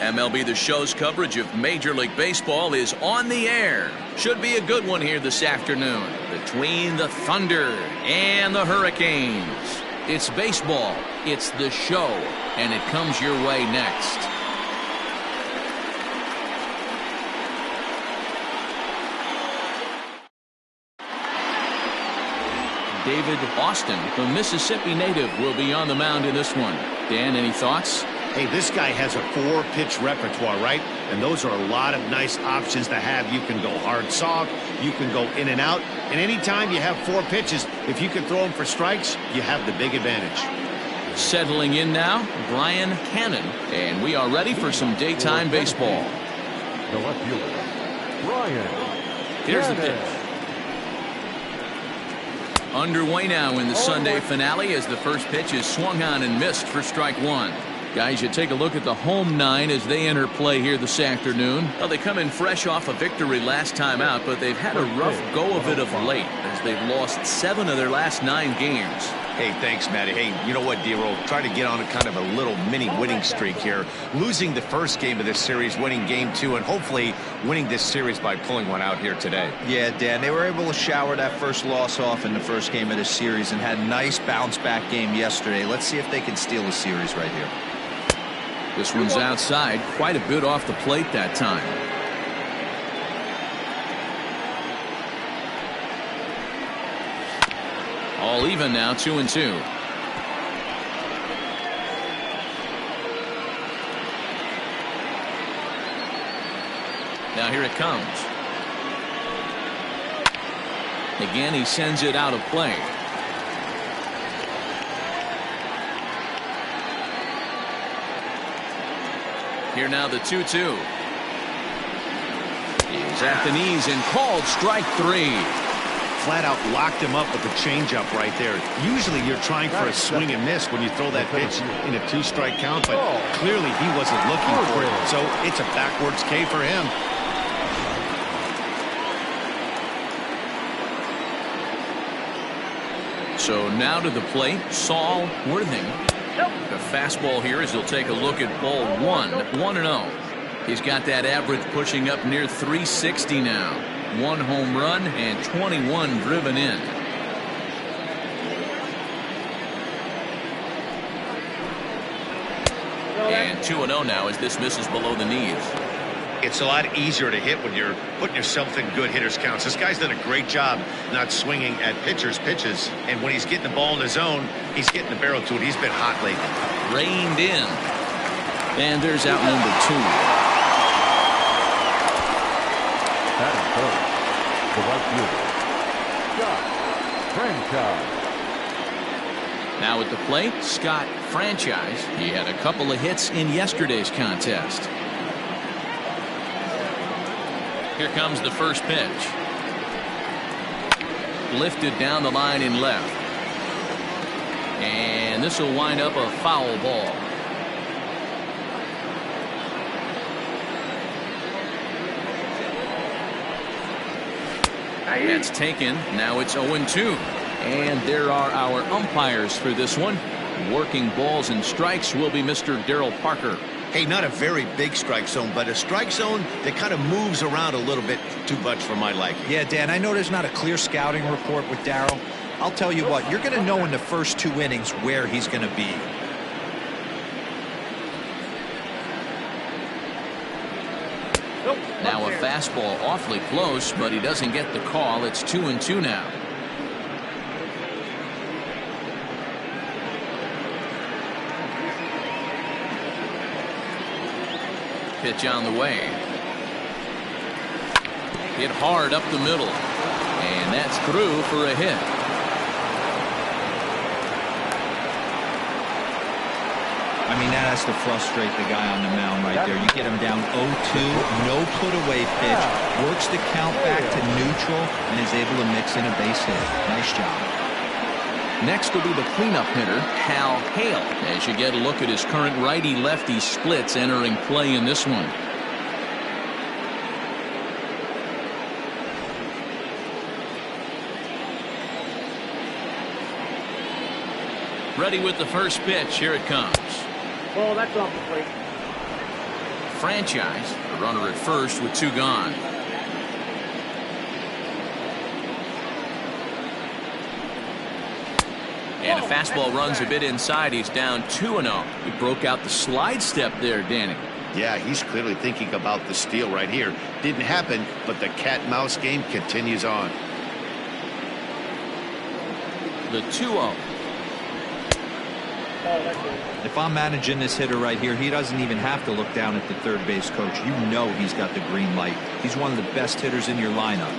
MLB The Show's coverage of Major League Baseball is on the air. Should be a good one here this afternoon between the Thunder and the Hurricanes. It's baseball, it's The Show, and it comes your way next. David Austin, the Mississippi native, will be on the mound in this one. Dan, any thoughts? Hey, this guy has a 4-pitch repertoire, right? And those are a lot of nice options to have. You can go hard, soft, you can go in and out. And anytime you have 4 pitches, if you can throw them for strikes, you have the big advantage. Settling in now, Brian Cannon. And we are ready for some daytime baseball. The left fielder, Brian. Here's the pitch. Underway now in the Sunday finale as the first pitch is swung on and missed for strike 1. Guys, you take a look at the home 9 as they enter play here this afternoon. Well, they come in fresh off a victory last time out, but they've had a rough go of it of late as they've lost 7 of their last 9 games. Hey, thanks, Matty. Hey, you know what, D-Roll? Try to get on a kind of a little mini winning streak here. Losing the first game of this series, winning game 2, and hopefully winning this series by pulling one out here today. Yeah, Dan, they were able to shower that first loss off in the first game of this series and had a nice bounce-back game yesterday. Let's see if they can steal the series right here. This one's outside, quite a bit off the plate that time. All even now, 2-2. Now here it comes. Again, he sends it out of play. Here now the 2-2. He's at the knees and called strike 3. Flat out locked him up with the changeup right there. Usually you're trying for a swing and miss when you throw that pitch in a 2-strike count, but clearly he wasn't looking for it. So it's a backwards K for him. So now to the plate, Saul Worthing. The fastball here as he'll take a look at ball 1, 1-0. He's got that average pushing up near 360 now. 1 home run and 21 driven in. And 2-0 now as this misses below the knees. It's a lot easier to hit when you're putting yourself in good hitters counts. This guy's done a great job not swinging at pitchers' pitches. And when he's getting the ball in his zone, he's getting the barrel to it. He's been hot lately. Reined in. And there's out number 2. Batting first, the right fielder, Scott Franchise. Now at the plate, Scott Franchise. He had a couple of hits in yesterday's contest. Here comes the first pitch. Lifted down the line in left. And this will wind up a foul ball. That's taken. Now it's 0-2. And there are our umpires for this one. Working balls and strikes will be Mr. Daryl Parker. Hey, not a very big strike zone, but a strike zone that kind of moves around a little bit too much for my liking. Yeah, Dan, I know there's not a clear scouting report with Daryl. I'll tell you what, you're going to know in the first 2 innings where he's going to be. Now a fastball awfully close, but he doesn't get the call. It's 2-2 now. Pitch on the way. Hit hard up the middle. And that's through for a hit. I mean, that has to frustrate the guy on the mound right there. You get him down 0-2, no put-away pitch, works the count back to neutral, and is able to mix in a base hit. Nice job. Next will be the cleanup hitter, Hal Hale, as you get a look at his current righty-lefty splits entering play in this one. Ready with the first pitch. Here it comes. Ball, that's off the plate. franchise. The runner at first with 2 gone. And a fastball runs a bit inside. He's down 2-0. He broke out the slide step there, Danny. Yeah, he's clearly thinking about the steal right here. Didn't happen, but the cat-mouse game continues on. The 2-0. If I'm managing this hitter right here, he doesn't even have to look down at the third base coach. You know he's got the green light. He's one of the best hitters in your lineup.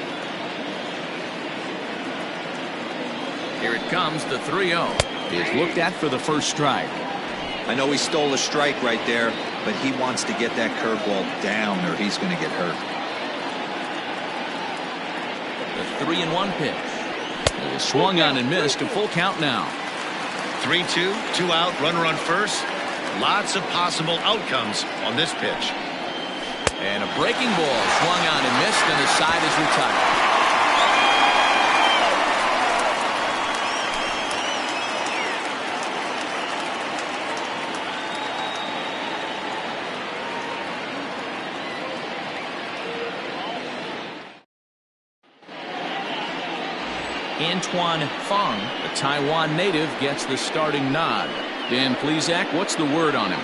Here it comes, the 3-0. Is looked at for the first strike. I know he stole a strike right there, but he wants to get that curveball down or he's going to get hurt. The 3-1 pitch. It was swung on and missed. A full count now. 3-2, 2 out, runner on first. Lots of possible outcomes on this pitch. And a breaking ball swung on and missed, and the side is retired. Antoine Fong, the Taiwan native, gets the starting nod. Dan Plesac, what's the word on him?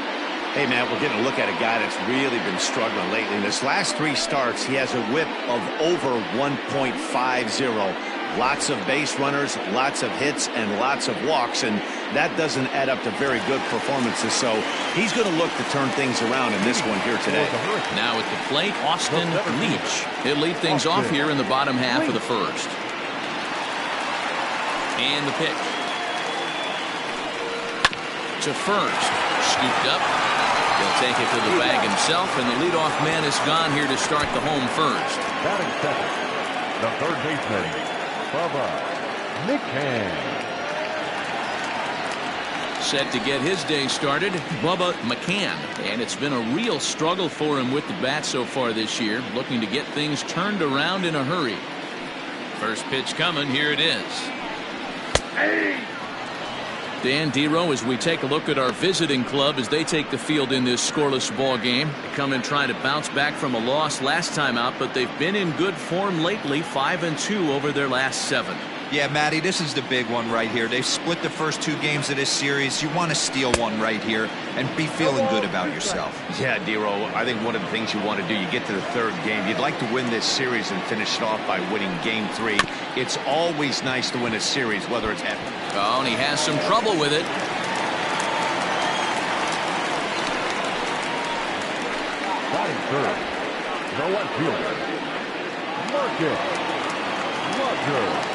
Hey, man, we're getting a look at a guy that's really been struggling lately. In his last 3 starts, he has a whip of over 1.50. Lots of base runners, lots of hits, and lots of walks, and that doesn't add up to very good performances. So he's going to look to turn things around in this one here today. Now at the plate, Austin Leach. He'll lead things off here in the bottom half of the first. And the pitch. To first. Scooped up. He'll take it to the bag himself, and the leadoff man is gone here to start the home first. Batting second, the third baseman, Bubba McCann. Set to get his day started, Bubba McCann. And it's been a real struggle for him with the bat so far this year, looking to get things turned around in a hurry. First pitch coming, here it is. Dan Dero, as we take a look at our visiting club as they take the field in this scoreless ball game. They come in trying to bounce back from a loss last time out, but they've been in good form lately, 5-2 over their last 7. Yeah, Matty, this is the big one right here. They've split the first 2 games of this series. You want to steal one right here and be feeling good about yourself. Yeah, Dero, I think one of the things you want to do, you get to the 3rd game, you'd like to win this series and finish it off by winning game 3. It's always nice to win a series, whether it's at... Oh, and he has some trouble with it. Batting third, the left fielder, Marcus Rogers.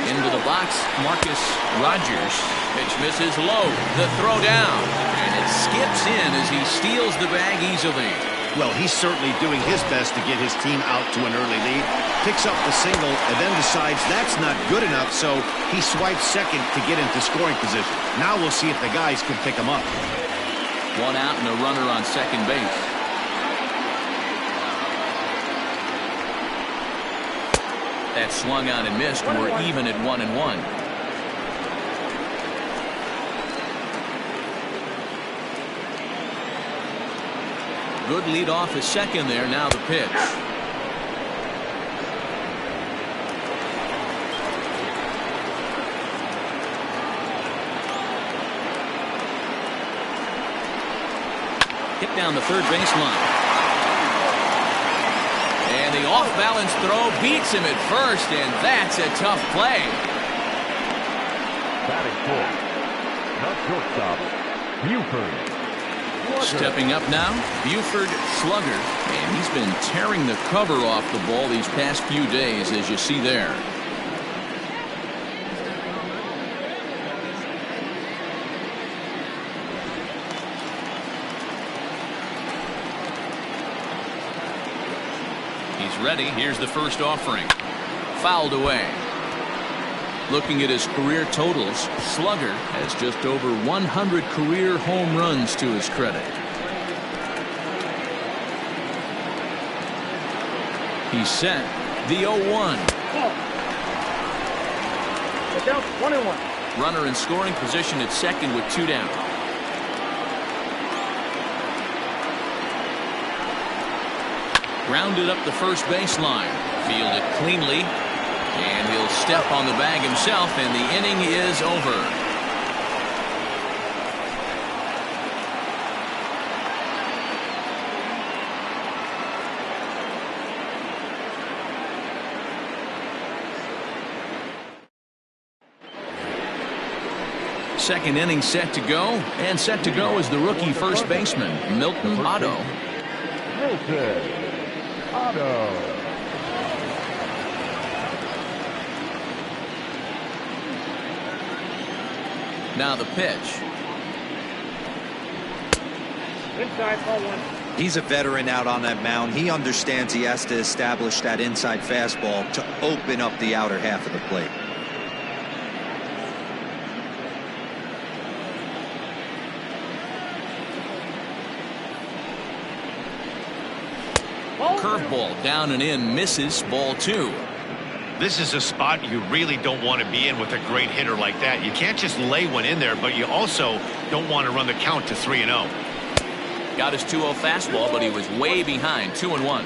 Into the box, Marcus Rogers. Pitch misses low. The throw down. And it skips in as he steals the bag easily. Well, he's certainly doing his best to get his team out to an early lead. Picks up the single and then decides that's not good enough, so he swipes second to get into scoring position. Now we'll see if the guys can pick him up. 1 out and a runner on second base. That swung on and missed, and we're even at 1-1. Good lead off at second there. Now the pitch. Hit down the third baseline. And the off-balance throw beats him at first, and that's a tough play. Batting fourth, not shortstop, Buford. Stepping up now, Buford Slugger, and he's been tearing the cover off the ball these past few days, as you see there. He's ready. Here's the first offering. Fouled away. Looking at his career totals, Slugger has just over 100 career home runs to his credit. He's set. The 0-1. Down 1-1. Runner in scoring position at second with 2 down. Grounded up the first baseline. Fielded cleanly. And he'll step on the bag himself, and the inning is over. Second inning set to go, and set to go is the rookie first baseman, Milton Otto. Milton Otto. Now the pitch. Inside, ball 1. He's a veteran out on that mound. He understands he has to establish that inside fastball to open up the outer half of the plate. Curveball down and in, misses, ball 2. This is a spot you really don't want to be in with a great hitter like that. You can't just lay one in there, but you also don't want to run the count to 3-0. Got his 2-0 fastball, but he was way behind, 2-1.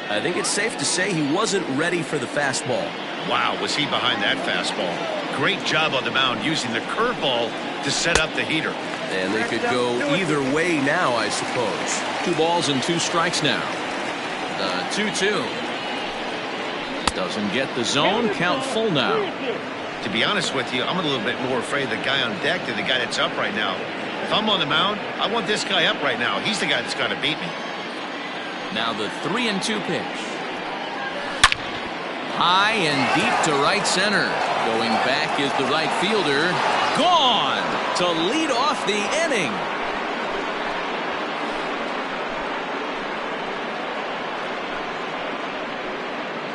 I think it's safe to say he wasn't ready for the fastball. Wow, was he behind that fastball. Great job on the mound using the curveball to set up the heater. And they could go either way now, I suppose. 2 balls and 2 strikes now. 2-2. Doesn't get the zone. Count full now. To be honest with you, I'm a little bit more afraid of the guy on deck than the guy that's up right now. If I'm on the mound, I want this guy up right now. He's the guy that's got to beat me. Now the 3-2 pitch. High and deep to right center. Going back is the right fielder. Gone to lead off the inning.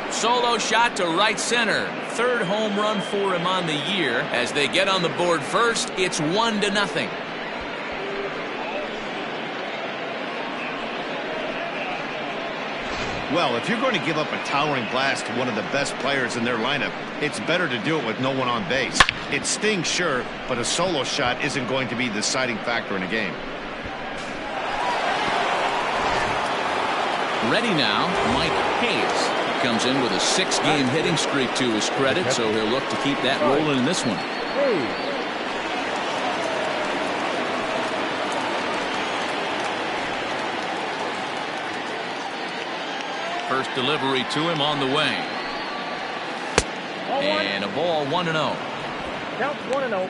Solo shot to right center. 3rd home run for him on the year. As they get on the board first, it's 1-0. Well, if you're going to give up a towering blast to one of the best players in their lineup, it's better to do it with no one on base. It stings, sure, but a solo shot isn't going to be the deciding factor in a game. Ready now, Mike Hayes. Comes in with a 6-game hitting streak to his credit, so he'll look to keep that rolling in this one. First delivery to him on the way. And a ball 1-0. Counts 1-0.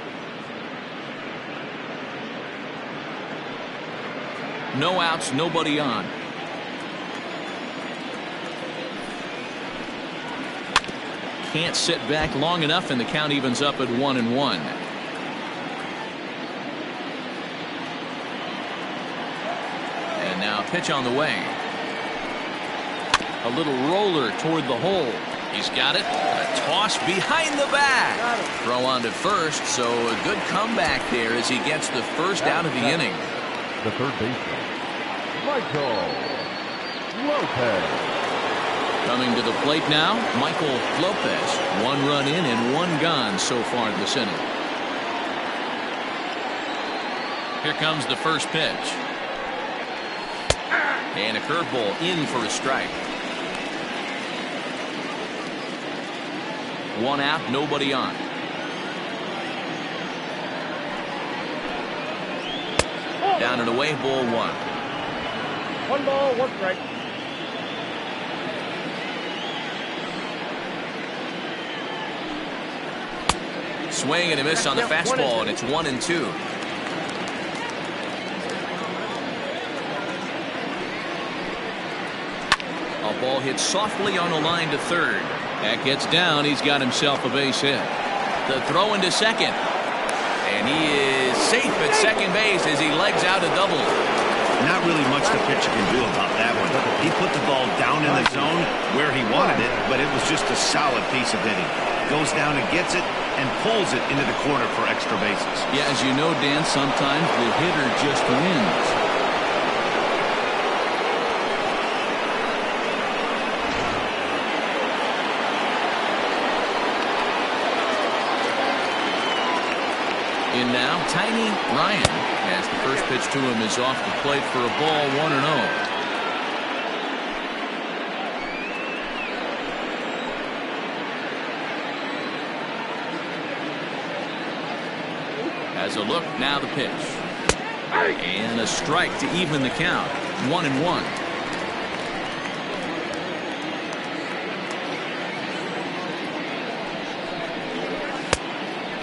No outs, nobody on. Can't sit back long enough, and the count evens up at 1-1. And now pitch on the way. A little roller toward the hole. He's got it. A toss behind the back. Throw on to first, so a good comeback there as he gets the first out of the inning. The third baseman, Michael Lopez. Coming to the plate now, Michael Lopez. 1 run in and 1 gone so far this inning. Here comes the first pitch. And a curveball in for a strike. 1 out, nobody on. Down and away, ball 1. 1 ball, 1 strike. Swing and a miss on the fastball, and it's 1-2. A ball hit softly on the line to third. That gets down. He's got himself a base hit. The throw into second. And he is safe at second base as he legs out a double. Not really much the pitcher can do about that one. He put the ball down in the zone where he wanted it, but it was just a solid piece of hitting. Goes down and gets it and pulls it into the corner for extra bases. Yeah, as you know, Dan, sometimes the hitter just wins. in now. Tiny Ryan, as the first pitch to him is off the plate for a ball, 1-0. As a look, now the pitch. And a strike to even the count. 1-1.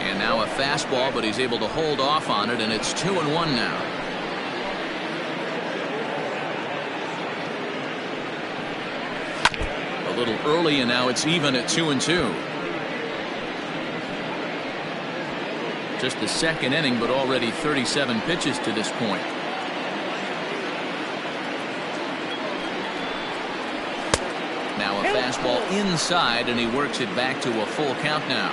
And now a fastball, but he's able to hold off on it, and it's 2-1 now. A little early, and now it's even at 2-2. Just the second inning, but already 37 pitches to this point. Now a fastball inside, and he works it back to a full count now.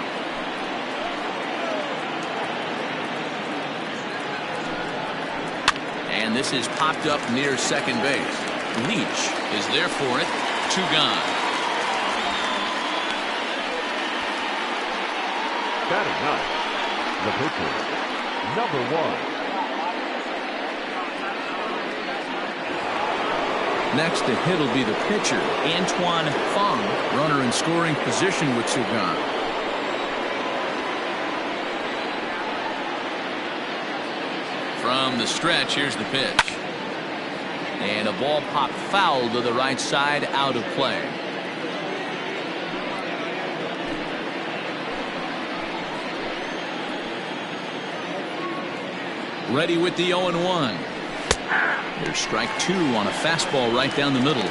And this is popped up near second base. Leach is there for it. 2 gone. Batting ninth, the pitcher, number 1. Next to hit will be the pitcher, Antoine Fong. Runner in scoring position with 2 gone. From the stretch, here's the pitch. And a ball popped foul to the right side, out of play. Ready with the 0-1. There's strike 2 on a fastball right down the middle.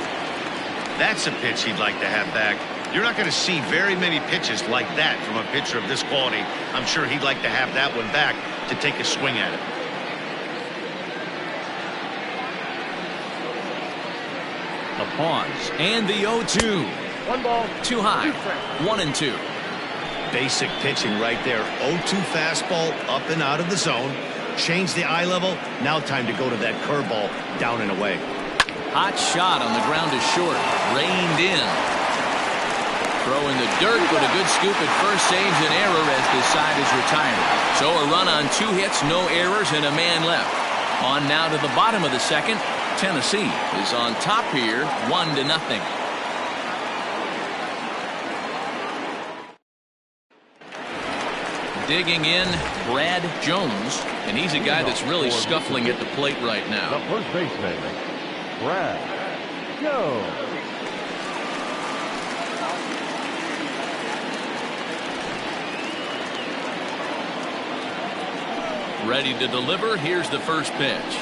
That's a pitch he'd like to have back. You're not going to see very many pitches like that from a pitcher of this quality. I'm sure he'd like to have that one back to take a swing at it. A pause and the 0-2. 1 ball. Too high. 1-2. Basic pitching right there. 0-2 fastball up and out of the zone. Change the eye level. Now time to go to that curveball down and away. Hot shot on the ground is short. Reined in. Throw in the dirt, but a good scoop at first saves an error as this side is retired. So a run on 2 hits, no errors, and a man left. On now to the bottom of the second. Tennessee is on top here, 1-0. Digging in, Brad Jones, and he's a guy that's really scuffling at the plate right now. The first baseman, Brad Jones. Ready to deliver. Here's the first pitch.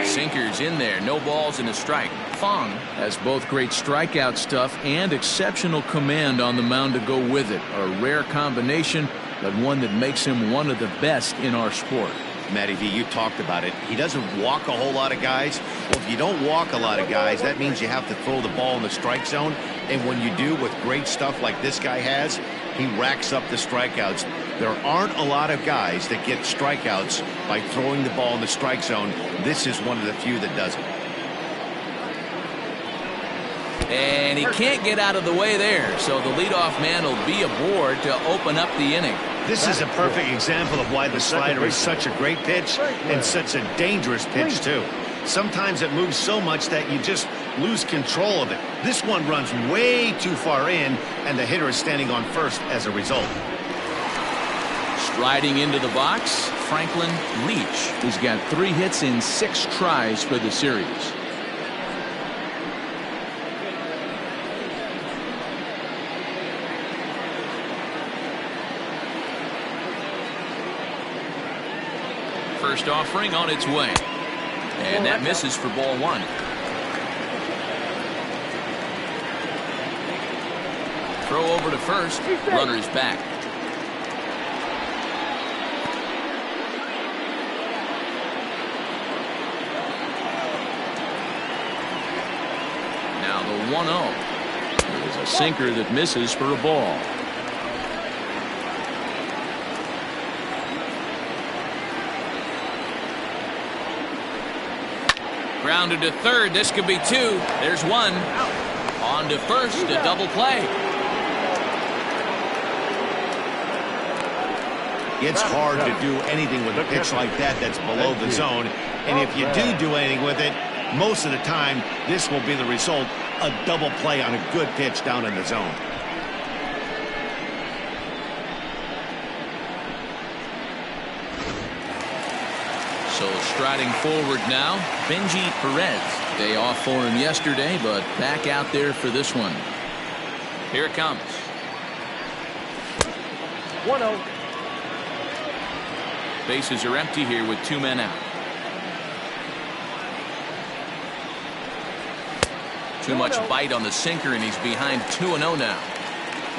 Sinkers in there, no balls and a strike. Fong has both great strikeout stuff and exceptional command on the mound to go with it. A rare combination, but one that makes him one of the best in our sport. Matty V, you talked about it. He doesn't walk a whole lot of guys. Well, if you don't walk a lot of guys, that means you have to throw the ball in the strike zone. And when you do, with great stuff like this guy has, he racks up the strikeouts. There aren't a lot of guys that get strikeouts by throwing the ball in the strike zone. This is one of the few that does it. And he can't get out of the way there, so the leadoff man will be aboard to open up the inning. This is a perfect example of why the slider is such a great pitch and such a dangerous pitch, too. Sometimes it moves so much that you just lose control of it. This one runs way too far in, and the hitter is standing on first as a result. Striding into the box, Franklin Leach. He's got 3 hits in 6 tries for the series. First offering on its way. And that misses for ball 1. Throw over to first. Runner's back. Now the 1-0. There's a sinker that misses for a ball. Grounded to third. This could be 2. There's 1. On to first. A double play. It's hard to do anything with a pitch like that that's below the zone. And if you do anything with it, most of the time, this will be the result, a double play on a good pitch down in the zone. So striding forward now, Benji Perez. Day off for him yesterday, but back out there for this one. Here it comes. 1-0. Bases are empty here with 2 men out. Too much bite on the sinker, and he's behind 2-0 now.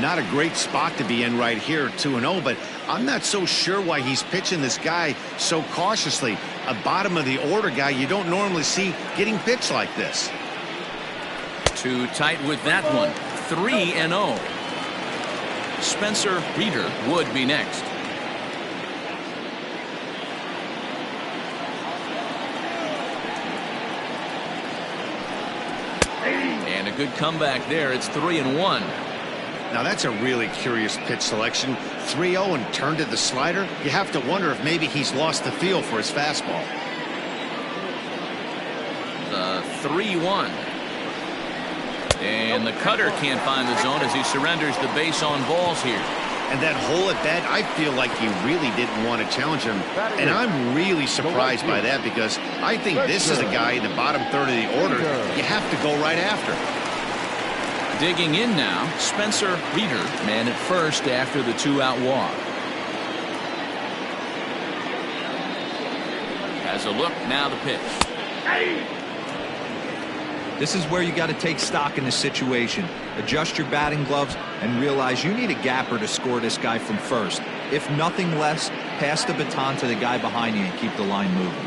Not a great spot to be in right here, 2-0, but I'm not so sure why he's pitching this guy so cautiously. A bottom of the order guy you don't normally see getting pitched like this. Too tight with that one. 3-0. Spencer Reeder would be next. And a good comeback there. It's 3-1. Now that's a really curious pitch selection. 3-0 and turned to the slider. You have to wonder if maybe he's lost the feel for his fastball. The 3-1. And the cutter can't find the zone as he surrenders the base on balls here. And that hole at bat, I feel like he really didn't want to challenge him. And I'm really surprised by that, because I think this is a guy in the bottom third of the order you have to go right after. Digging in now, Spencer Reeder, man at first after the 2-out walk. Has a look, now the pitch. This is where you got to take stock in the situation. Adjust your batting gloves and realize you need a gapper to score this guy from first. If nothing less, pass the baton to the guy behind you and keep the line moving.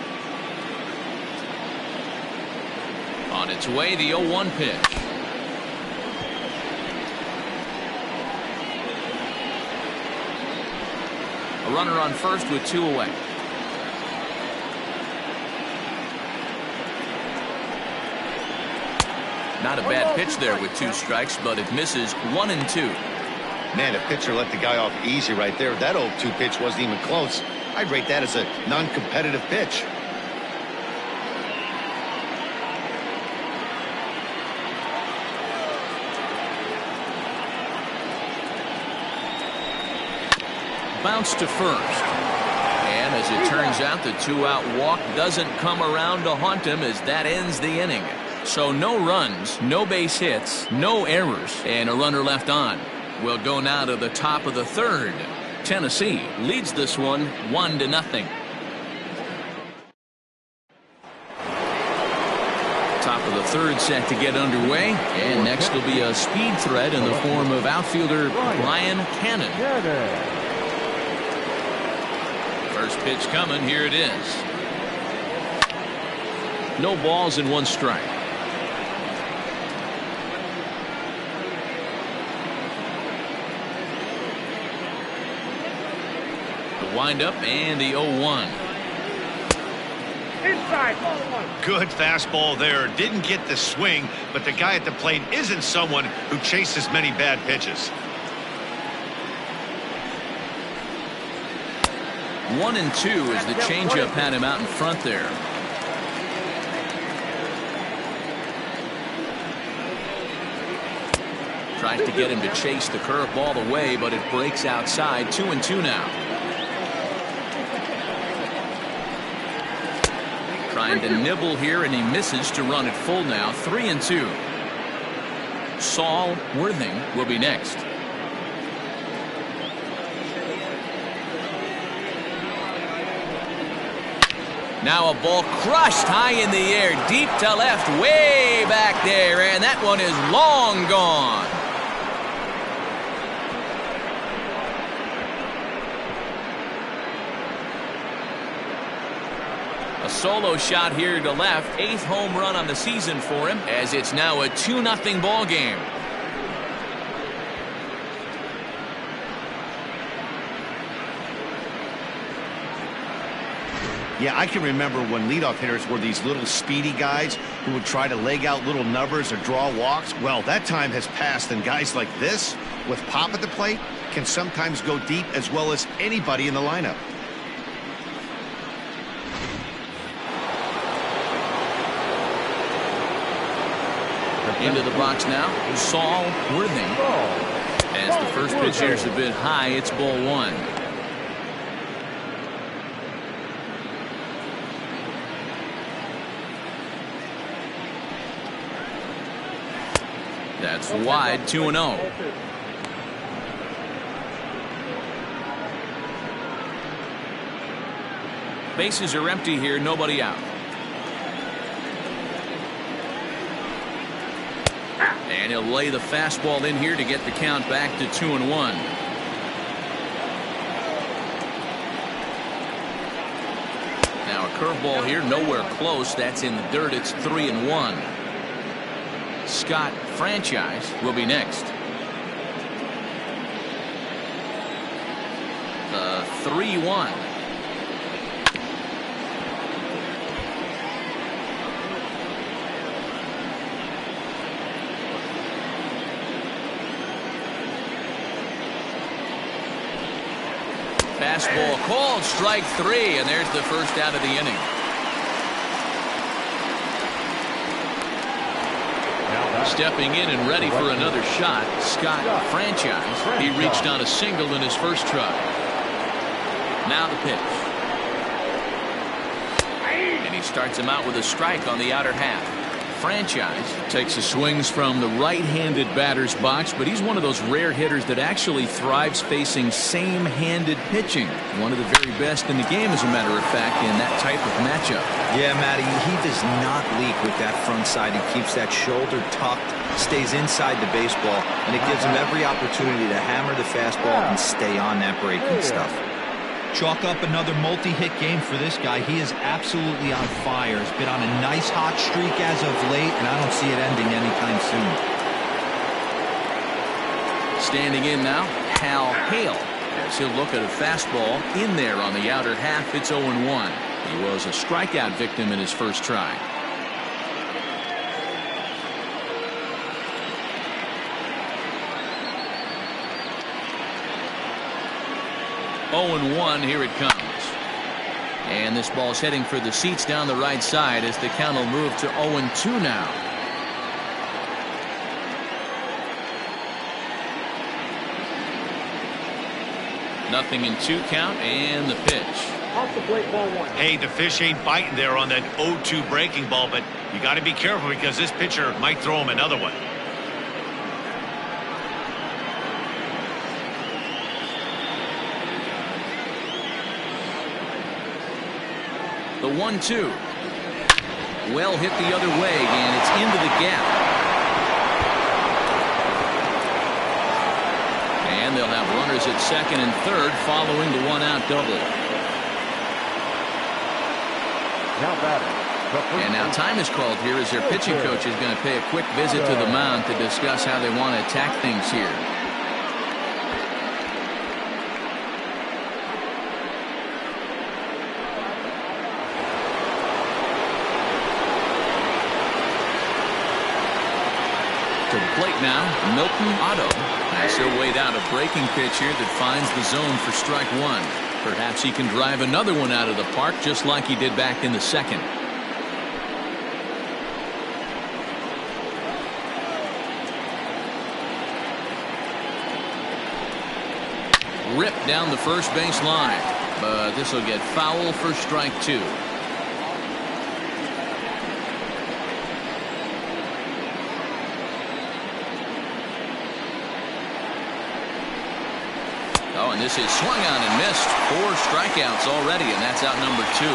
On its way, the 0-1 pitch. A runner on first with 2 away. Not a bad pitch there with 2 strikes, but it misses 1-2. Man, the pitcher let the guy off easy right there. That 0-2 pitch wasn't even close. I'd rate that as a non-competitive pitch. Bounce to first. And as it turns out, the 2-out walk doesn't come around to haunt him, as that ends the inning. So no runs, no base hits, no errors, and a runner left on. We'll go now to the top of the third. Tennessee leads this one 1-0. Top of the third set to get underway, and next will be a speed threat in the form of outfielder Brian Cannon. First pitch coming, here it is. No balls and 1 strike. The windup and the 0-1. Inside, ball 1. Good fastball there. Didn't get the swing, but the guy at the plate isn't someone who chases many bad pitches. 1-2 as the changeup had him out in front there. Tries to get him to chase the curveball away, but it breaks outside. 2-2 now. Trying to nibble here, and he misses to run it full now. 3-2. Saul Worthing will be next. Now a ball crushed high in the air, deep to left, way back there, and that one is long gone. A solo shot here to left, 8th home run on the season for him, as it's now a 2-0 ball game. Yeah, I can remember when leadoff hitters were these little speedy guys who would try to leg out little numbers or draw walks. Well, that time has passed, and guys like this, with pop at the plate, can sometimes go deep as well as anybody in the lineup. Into the box now, Saul Worthing. As the first pitch here is a bit high, it's ball one. That's wide, 2-0. Bases are empty here, nobody out. And he'll lay the fastball in here to get the count back to 2-1. Now a curveball here, nowhere close. That's in the dirt. It's 3-1. Scott Franchise will be next. The 3-1. Fastball called, strike three, and there's the first out of the inning. Stepping in and ready for another shot, Scott Franchise. He reached on a single in his first try. Now the pitch. And he starts him out with a strike on the outer half. Franchise takes his swings from the right-handed batter's box, but he's one of those rare hitters that actually thrives facing same-handed pitching. One of the very best in the game, as a matter of fact, in that type of matchup. Yeah, Matty, he does not leak with that front side. He keeps that shoulder tucked, stays inside the baseball, and it gives him every opportunity to hammer the fastball and stay on that breaking stuff. Chalk up another multi-hit game for this guy. He is absolutely on fire. He's been on a nice hot streak as of late, and I don't see it ending anytime soon. Standing in now, Hal Hale, as he'll look at a fastball in there on the outer half. It's 0-1. He was a strikeout victim in his first try. (0-1). Here it comes. And this ball's heading for the seats down the right side as the count will move to 0-2 now. Nothing in 2 count, and the pitch. Off the plate, ball one. Hey, the fish ain't biting there on that 0-2 breaking ball, but you got to be careful because this pitcher might throw him another one. The 1-2. Well hit the other way, and it's into the gap. And they'll have runners at second and third following the one-out double. Now batting. And now time is called here as their pitching coach is going to pay a quick visit to the mound to discuss how they want to attack things here. To the plate now, Milton Otto. As he'll wait out a breaking pitch here that finds the zone for strike one. Perhaps he can drive another one out of the park just like he did back in the second. Ripped down the first base line, but this will get foul for strike two. Oh, and this is swung on and missed. 4 strikeouts already, and that's out number 2.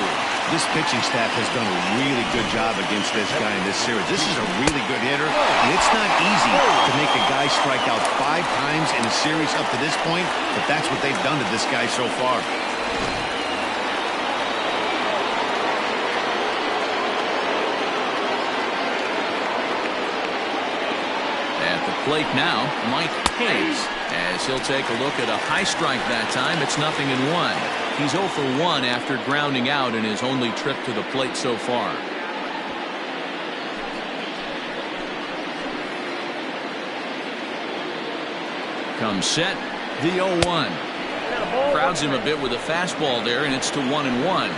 This pitching staff has done a really good job against this guy in this series. This is a really good hitter, and it's not easy to make a guy strike out 5 times in a series up to this point, but that's what they've done to this guy so far. At the Plate now, Mike Hayes, as he'll take a look at a high strike that time. It's 0-1. He's 0 for 1 after grounding out in his only trip to the plate so far. Comes set, the 0-1. Crowds him a bit with a fastball there, and it's to 1-1.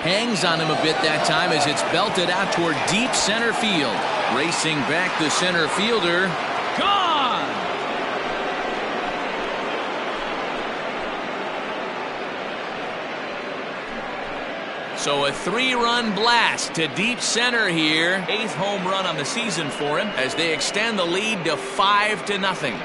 Hangs on him a bit that time as it's belted out toward deep center field. Racing back the center fielder. Gone! So a 3-run blast to deep center here. 8th home run on the season for him as they extend the lead to 5-0.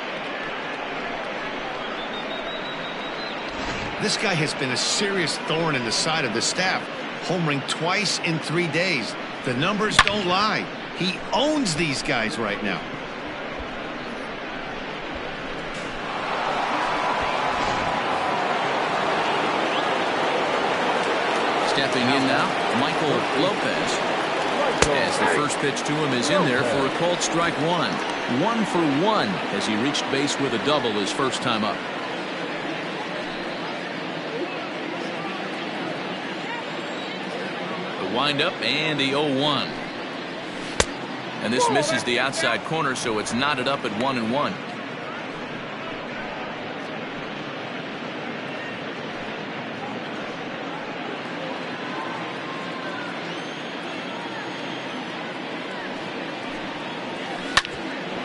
This guy has been a serious thorn in the side of the staff. Homering twice in 3 days. The numbers don't lie. He owns these guys right now. Stepping in now, Michael Lopez. As the first pitch to him is in there for a called strike one. 1 for 1 as he reached base with a double his first time up. Windup and the 0-1. And this misses the outside corner, so it's knotted up at 1-1.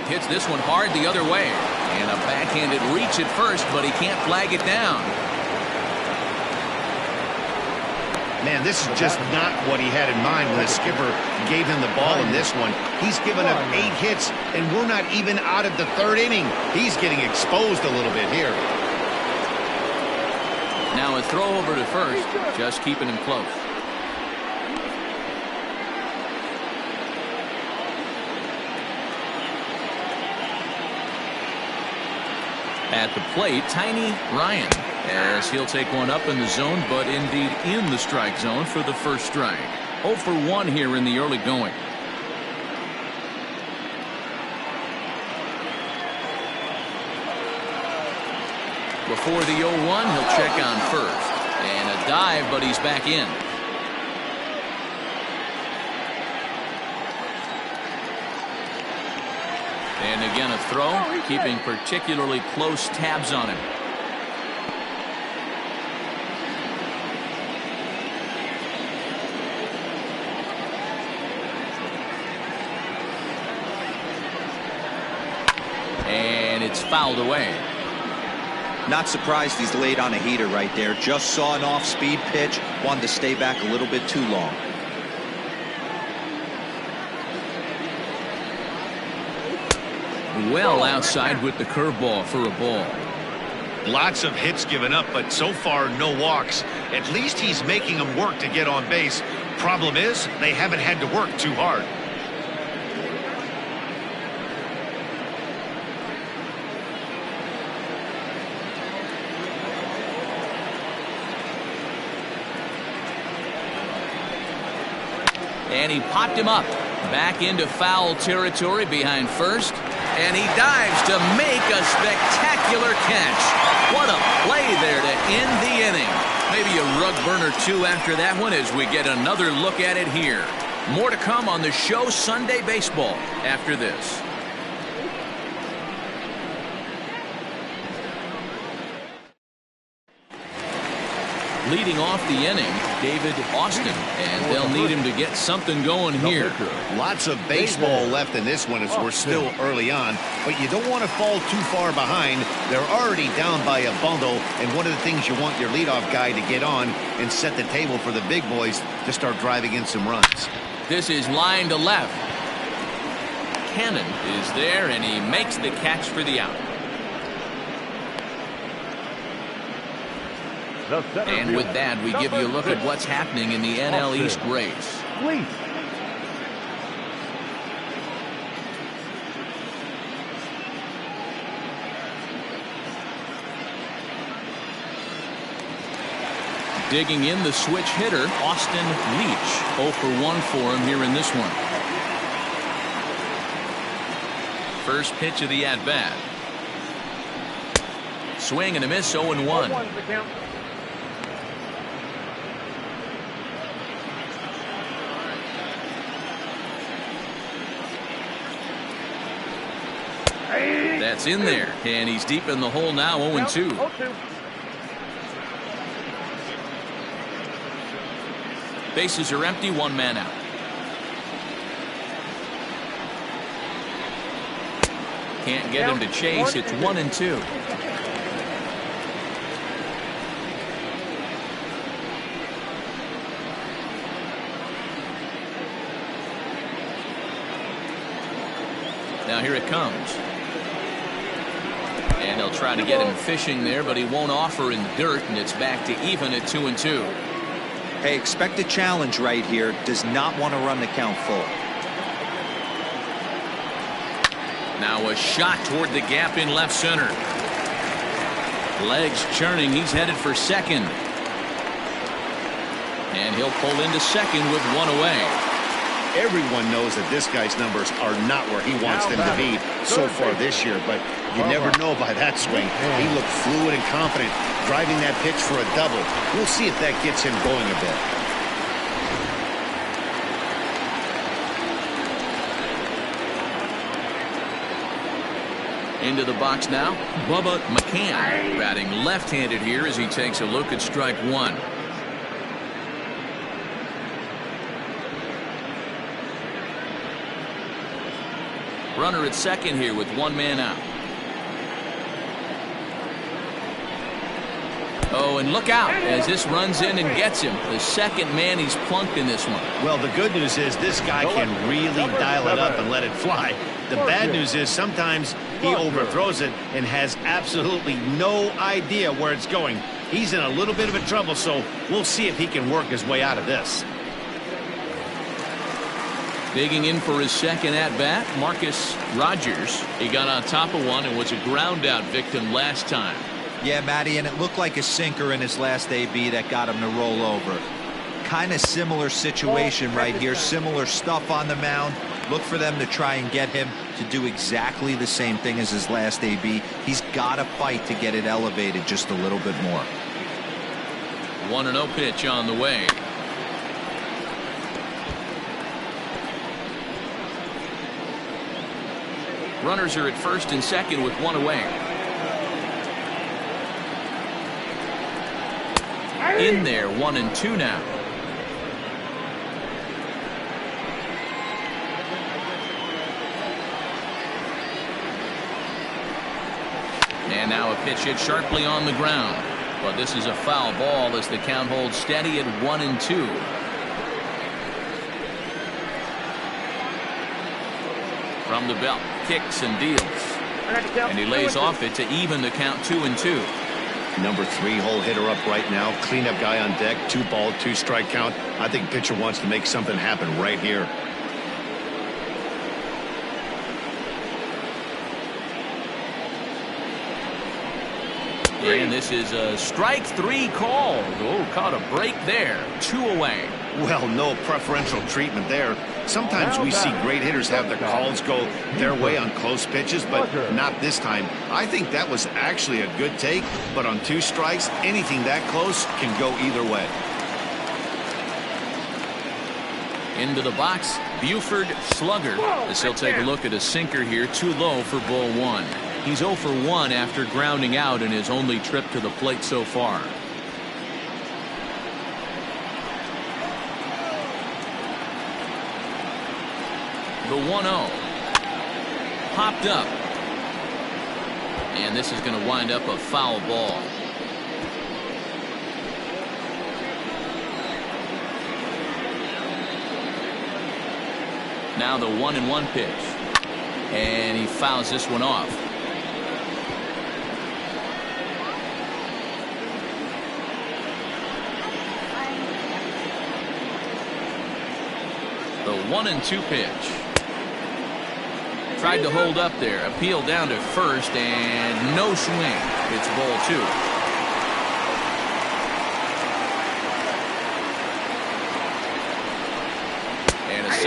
Hits this one hard the other way. And a backhanded reach at first, but he can't flag it down. Man, this is just not what he had in mind when the skipper gave him the ball in this one. He's given up 8 hits, and we're not even out of the 3rd inning. He's getting exposed a little bit here. Now a throw over to first, just keeping him close. At the plate, Tiny Ryan, as he'll take one up in the zone, but indeed in the strike zone for the first strike. 0 for 1 here in the early going. Before the 0-1, he'll check on first. And a dive, but he's back in. And again a throw, keeping particularly close tabs on him. And it's fouled away. Not surprised he's laid on a heater right there. Just saw an off-speed pitch. Wanted to stay back a little bit too long. Well outside with the curveball for a ball. Lots of hits given up, but so far no walks. At least he's making them work to get on base. Problem is, they haven't had to work too hard. And he popped him up. Back into foul territory behind first. And he dives to make a spectacular catch. What a play there to end the inning. Maybe a rug burner too after that one as we get another look at it here. More to come on the show Sunday Baseball after this. Leading off the inning, David Austin, and they'll need him to get something going here. Lots of baseball left in this one as we're still early on, but you don't want to fall too far behind. They're already down by a bundle, and one of the things you want your leadoff guy to get on and set the table for the big boys to start driving in some runs. This is line to left. Cannon is there, and he makes the catch for the out. And with that, we give you a look at what's happening in the NL East race. Digging in, the switch hitter, Austin Leach. 0 for 1 for him here in this one. First pitch of the at-bat. Swing and a miss, 0 and 1. That's in there, and he's deep in the hole now, 0 and 2. Bases are empty, 1 man out. Can't get him to chase. It's 1 and 2. Now here it comes. And they'll try to get him fishing there, but he won't offer in the dirt, and it's back to even at 2 and 2. Hey, expect a challenge right here. Does not want to run the count full. Now a shot toward the gap in left center. Legs churning. He's headed for second. And he'll pull into second with 1 away. Everyone knows that this guy's numbers are not where he wants them to be so far this year, but you never know by that swing. He looked fluid and confident, driving that pitch for a double. We'll see if that gets him going a bit. Into the box now, Bubba McCann, batting left-handed here as he takes a look at strike 1. Runner at second here with 1 man out. Oh, and look out as this runs in and gets him. The second man he's plunked in this one. Well, the good news is this guy can really dial it up and let it fly. The bad news is sometimes he overthrows it and has absolutely no idea where it's going. He's in a little bit of a trouble, so we'll see if he can work his way out of this. Digging in for his second at-bat, Marcus Rogers. He got on top of one and was a ground-out victim last time. Yeah, Matty, and it looked like a sinker in his last AB that got him to roll over. Kind of similar situation right here. Similar stuff on the mound. Look for them to try and get him to do exactly the same thing as his last AB. He's got to fight to get it elevated just a little bit more. 1-0 pitch on the way. Runners are at first and second with 1 away. In there, 1 and 2 now. And now a pitch hit sharply on the ground. But this is a foul ball as the count holds steady at 1 and 2. From the belt, kicks and deals. And he lays off it to even the count 2 and 2. Number 3 hole hitter up right now. Cleanup guy on deck. 2-ball, 2-strike count. I think pitcher wants to make something happen right here. And this is a strike 3 call. Oh, caught a break there. 2 away. Well, no preferential treatment there. Sometimes we see great hitters have their calls go their way on close pitches, but not this time. I think that was actually a good take, but on 2 strikes, anything that close can go either way. Into the box, Buford Slugger, as he'll take a look at a sinker here, too low for ball 1. He's 0 for 1 after grounding out in his only trip to the plate so far. The 1-0. Popped up. And this is going to wind up a foul ball. Now the 1-1 pitch. And he fouls this one off. The 1-2 pitch. Tried to hold up there. Appeal down to first and no swing. It's ball 2.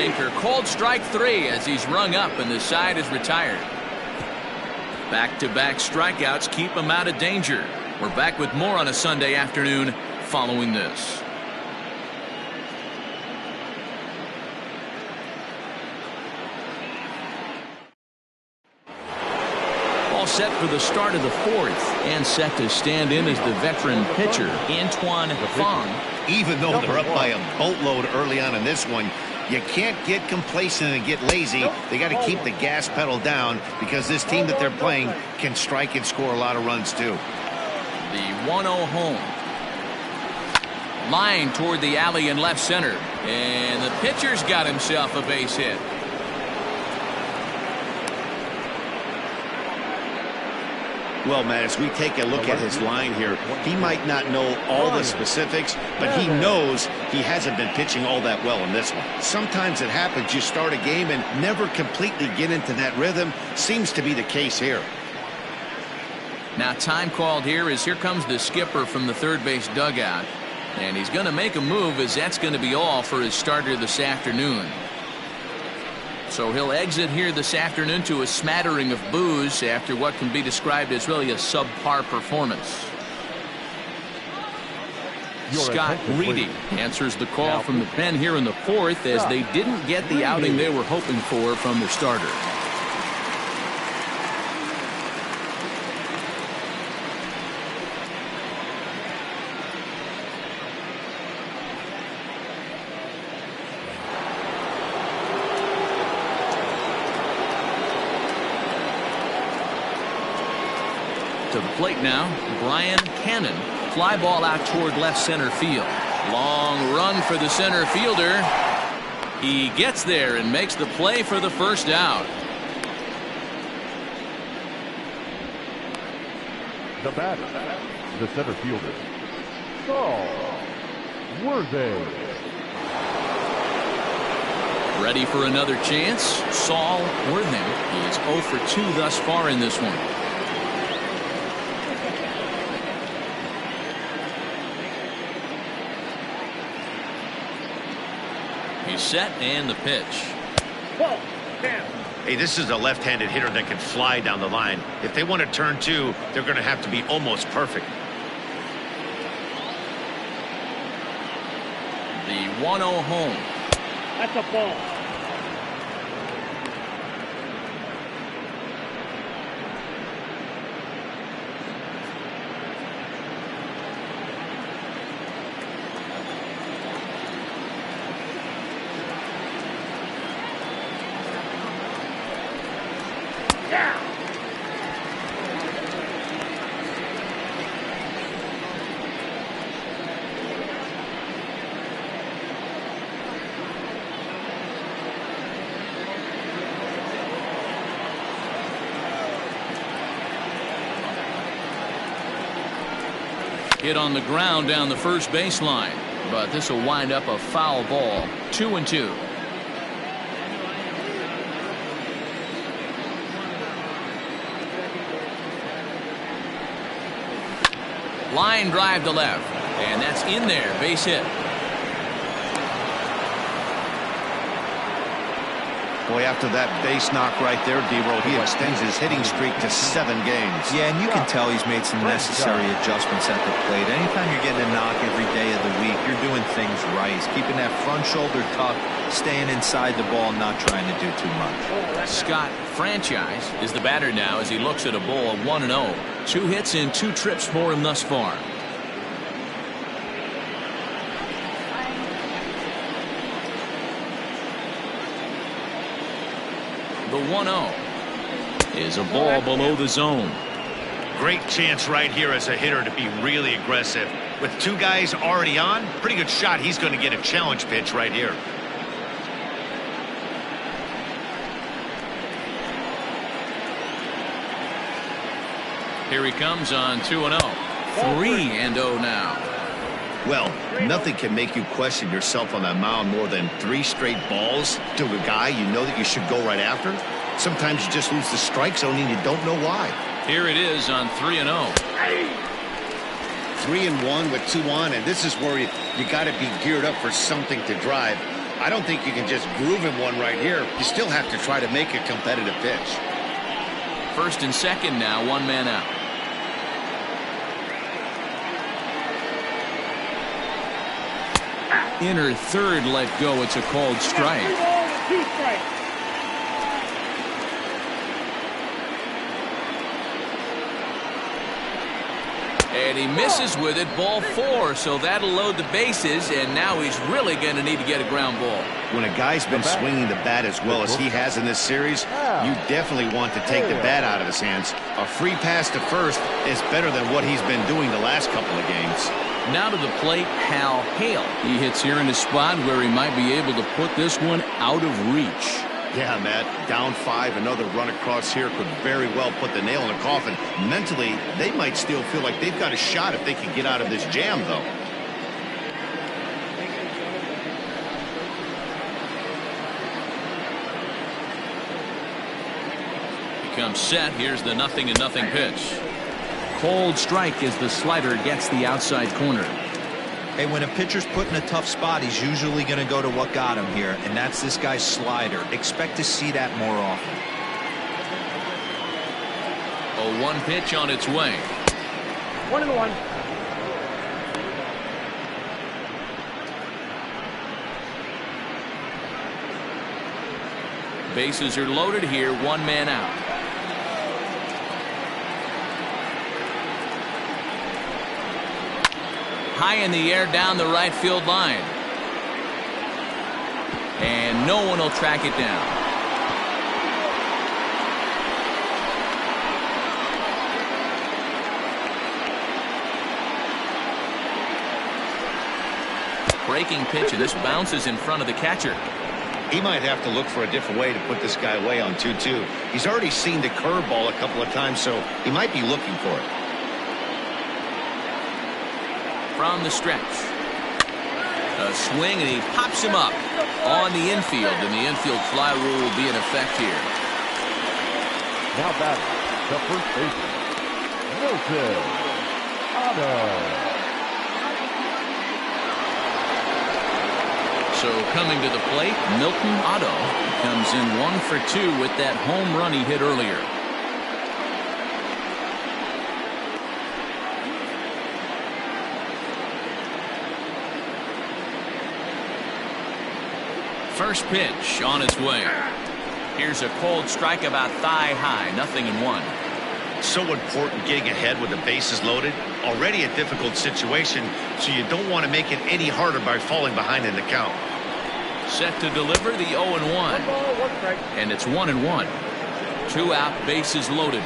sinker. Called strike 3 as he's rung up and the side is retired. Back-to-back strikeouts keep him out of danger. We're back with more on a Sunday afternoon following this. All set for the start of the 4th and set to stand in as the veteran pitcher, Antoine Fong. Even though they're up by a boatload early on in this one, you can't get complacent and get lazy. They got to keep the gas pedal down because this team that they're playing can strike and score a lot of runs too. The 1-0 home. Line toward the alley in left center. And the pitcher's got himself a base hit. Well, Matt, as we take a look at his line here, he might not know all the specifics, but he knows he hasn't been pitching all that well in this one. Sometimes it happens, you start a game and never completely get into that rhythm. Seems to be the case here. Now time called here as here comes the skipper from the third base dugout. And he's going to make a move as that's going to be all for his starter this afternoon. So he'll exit here this afternoon to a smattering of boos after what can be described as really a subpar performance. Scott Reedy answers the call from the pen here in the 4th as they didn't get the outing they were hoping for from their starter. To the plate now, Brian Cannon. Fly ball out toward left center field. Long run for the center fielder. He gets there and makes the play for the first out. The batter, the center fielder, Saul Worthing. Ready for another chance. Saul Worthing. He is 0 for 2 thus far in this one. He's set and the pitch. Hey, this is a left-handed hitter that can fly down the line. If they want to turn 2, they're going to have to be almost perfect. The 1-0 home. That's a ball. Hit on the ground down the first baseline, but this will wind up a foul ball. 2-2. Line drive to left, and that's in there. Base hit. Boy, after that base knock right there, D-Roll, he extends his hitting streak to 7 games. Yeah, and you can tell he's made some necessary adjustments at the plate. Anytime you're getting a knock every day of the week, you're doing things right. He's keeping that front shoulder tucked, staying inside the ball, not trying to do too much. Scott Franchise is the batter now as he looks at a ball of 1-0. 2 hits and 2 trips for him thus far. The 1-0 is a ball below the zone. Great chance right here as a hitter to be really aggressive. With 2 guys already on, pretty good shot. He's going to get a challenge pitch right here. Here he comes on 2-0. 3-0 now. Well, nothing can make you question yourself on that mound more than 3 straight balls to a guy you know that you should go right after. Sometimes you just lose the strike zone and you don't know why. Here it is on 3-0. 3-1 with 2 on, and this is where you got to be geared up for something to drive. I don't think you can just groove him one right here. You still have to try to make a competitive pitch. First and second now, one man out. Inner third let go. It's a called strike. 2 strikes. And he misses with it, ball 4, so that'll load the bases, and now he's really going to need to get a ground ball. When a guy's been swinging the bat as well as he has in this series, you definitely want to take the bat out of his hands. A free pass to first is better than what he's been doing the last couple of games. Now to the plate, Hal Hale. He hits here in a spot where he might be able to put this one out of reach. Yeah, Matt, down 5, another run across here could very well put the nail in the coffin. Mentally, they might still feel like they've got a shot if they can get out of this jam, though. He comes set. Here's the 0-0 pitch. Cold strike as the slider gets the outside corner. Hey, when a pitcher's put in a tough spot, he's usually going to go to what got him here, and that's this guy's slider. Expect to see that more often. A 1 pitch on its way. 1-1. Bases are loaded here, 1 man out. High in the air down the right field line. And no one will track it down. Breaking pitch, and this bounces in front of the catcher. He might have to look for a different way to put this guy away on 2-2. He's already seen the curveball a couple of times, so he might be looking for it. From the stretch. A swing, and he pops him up on the infield, and the infield fly rule will be in effect here. Now batting, the first baseman, Milton Otto. So coming to the plate, Milton Otto comes in 1 for 2 with that home run he hit earlier. First pitch on its way. Here's a cold strike about thigh high, 0-1. So important getting ahead with the bases loaded. Already a difficult situation, so you don't want to make it any harder by falling behind in the count. Set to deliver the 0-1. 1 ball, 1 strike. And it's 1-1. 2 out, bases loaded.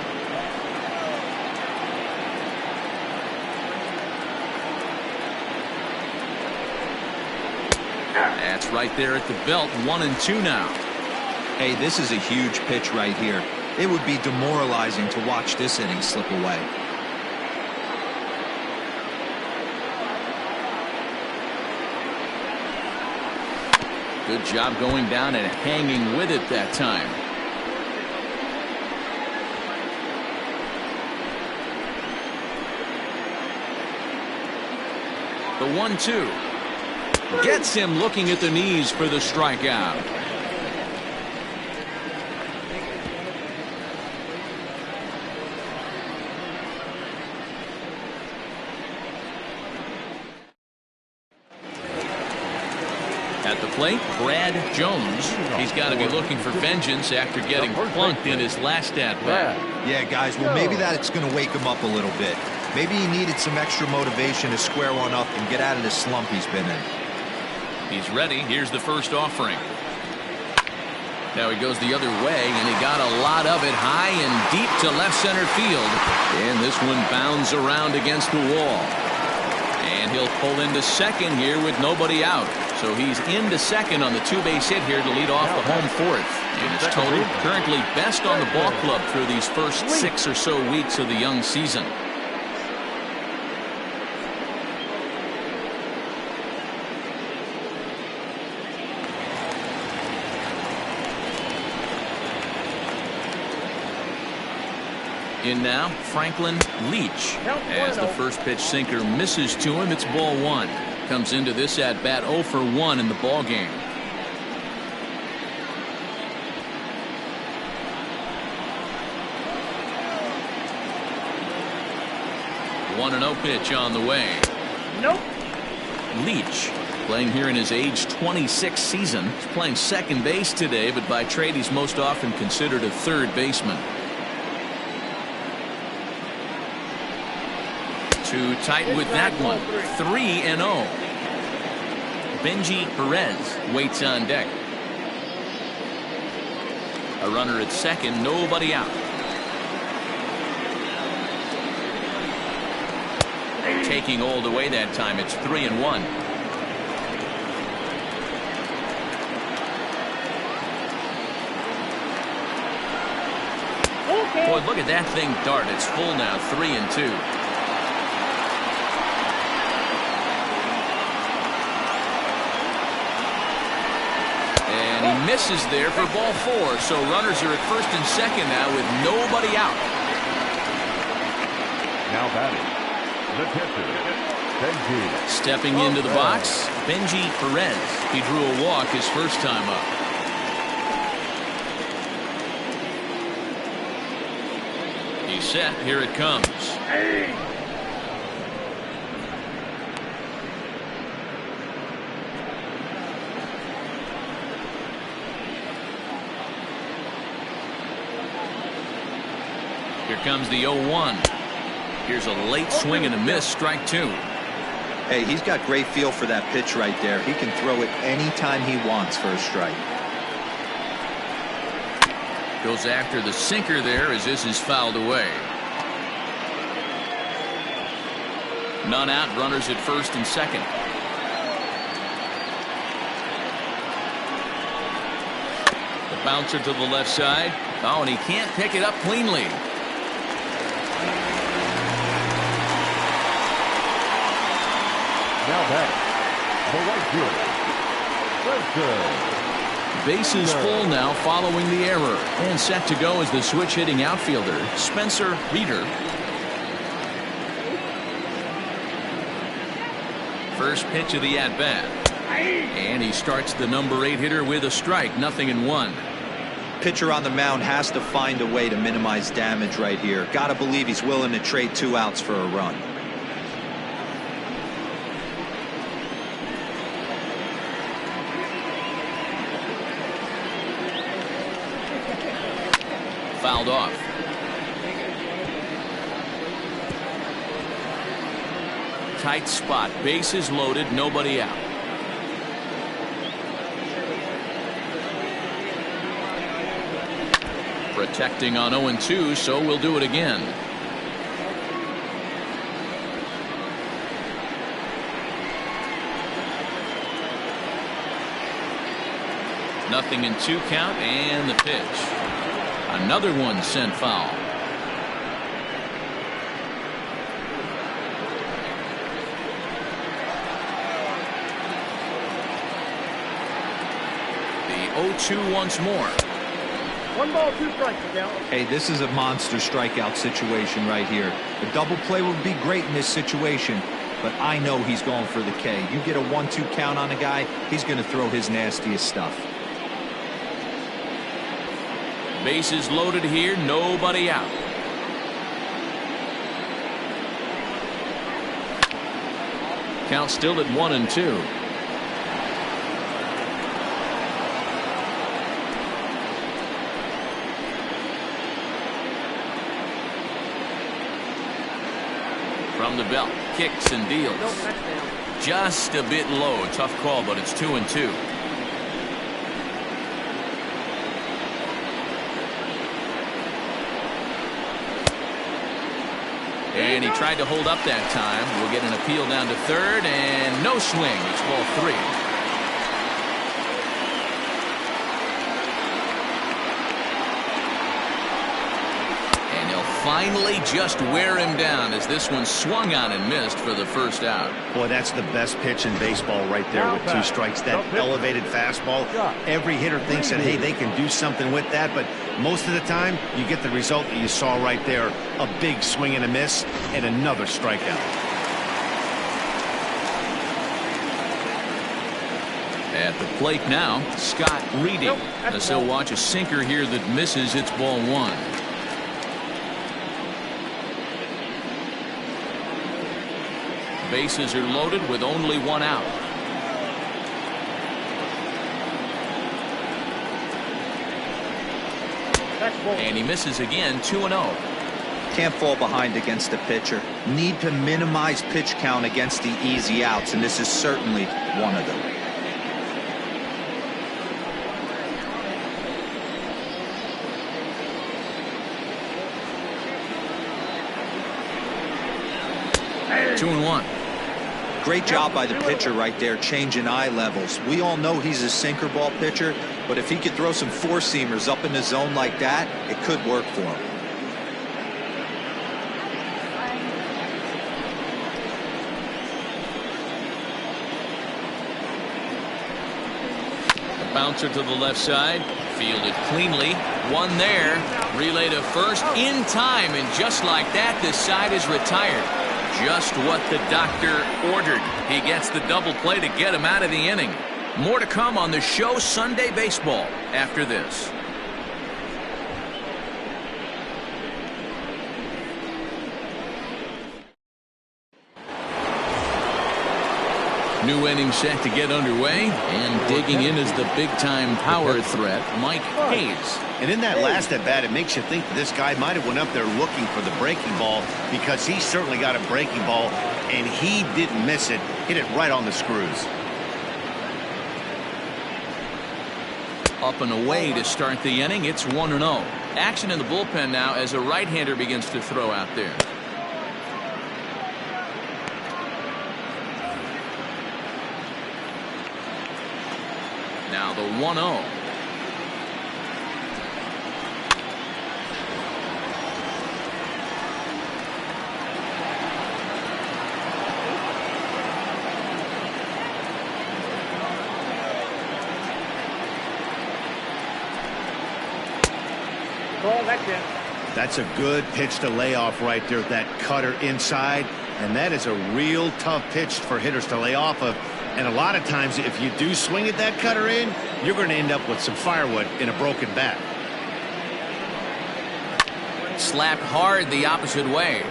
That's right there at the belt. 1-2 now. Hey, this is a huge pitch right here. It would be demoralizing to watch this inning slip away. Good job going down and hanging with it that time. The 1-2. Gets him looking at the knees for the strikeout. At the plate, Brad Jones. He's got to be looking for vengeance after getting plunked in his last at-bat. Yeah, guys, well, maybe that's going to wake him up a little bit. Maybe he needed some extra motivation to square one up and get out of the slump he's been in. He's ready. Here's the first offering. Now he goes the other way, and he got a lot of it high and deep to left center field. And this one bounds around against the wall. And he'll pull into second here with nobody out. So he's into second on the 2-base hit here to lead off the home fourth. And his total currently best on the ball club through these first 6 or so weeks of the young season. In now, Franklin Leach. As the first pitch sinker misses to him, it's ball 1. Comes into this at bat 0 for 1 in the ball game. 1-0 pitch on the way. Nope. Leach, playing here in his age 26 season. He's playing second base today, but by trade he's most often considered a third baseman. Too tight with that one. 3-0. Benji Perez waits on deck. A runner at second, nobody out. Taking all the way that time. It's 3-1. Okay. Boy, look at that thing dart. It's full now. 3-2. And he misses there for ball 4. So runners are at first and second now with nobody out. Now batting, the pitcher, Benji. Stepping into the box, Benji Perez. He drew a walk his first time up. He's set. Here it comes. Here comes the 0-1. Here's a late swing and a miss. Strike 2. Hey, he's got great feel for that pitch right there. He can throw it anytime he wants for a strike. Goes after the sinker there as this is fouled away. None out. Runners at first and second. The bouncer to the left side. Oh, and he can't pick it up cleanly. Now batting, the right fielder, Spencer. Bases full now following the error. And set to go is the switch hitting outfielder, Spencer Reeder. First pitch of the at-bat. And he starts the number 8 hitter with a strike. 0-1. Pitcher on the mound has to find a way to minimize damage right here. Gotta believe he's willing to trade 2 outs for a run. Fouled off. Tight spot. Bases loaded. Nobody out. Protecting on 0-2, so we'll do it again. Nothing in 2 count, and the pitch. Another one sent foul. The 0-2 once more. 1 ball, 2 strikes, Miguel. Hey, this is a monster strikeout situation right here. A double play would be great in this situation, but I know he's going for the K. You get a 1-2 count on a guy, he's going to throw his nastiest stuff. Bases loaded here, nobody out. Count still at 1-2. From the belt, kicks and deals. Nope, that's down. Just a bit low. Tough call, but it's 2-2. And he tried to hold up that time. We'll get an appeal down to third, and no swing. It's ball 3. And he'll finally just wear him down as this one swung on and missed for the first out. Boy, that's the best pitch in baseball right there with 2 strikes. That elevated fastball. Every hitter thinks that, hey, they can do something with that, but most of the time you get the result that you saw right there. A big swing and a miss and another strikeout. At the plate now, Scott Reedy. Nope, As he'll watch a sinker here that misses. It's ball 1. Bases are loaded with only one out. And he misses again, 2-0. Can't fall behind against the pitcher. Need to minimize pitch count against the easy outs, and this is certainly one of them. Hey. 2-1. Great job by the pitcher right there, changing eye levels. We all know he's a sinker ball pitcher, but if he could throw some four-seamers up in the zone like that, it could work for him. Bouncer to the left side, fielded cleanly, one there, relay to first in time, and just like that, this side is retired. Just what the doctor ordered. He gets the double play to get him out of the inning. More to come on the show Sunday Baseball after this. New inning set to get underway, and digging in is the big-time power threat, Mike Hayes. And in that last at-bat, it makes you think that this guy might have went up there looking for the breaking ball, because he certainly got a breaking ball, and he didn't miss it. Hit it right on the screws. Up and away to start the inning. It's 1-0. Action in the bullpen now as a right-hander begins to throw out there. Now the 1-0. That's a good pitch to lay off right there. That cutter inside, and that is a real tough pitch for hitters to lay off of. And a lot of times, if you do swing at that cutter in, you're going to end up with some firewood in a broken bat. Slapped hard the opposite way.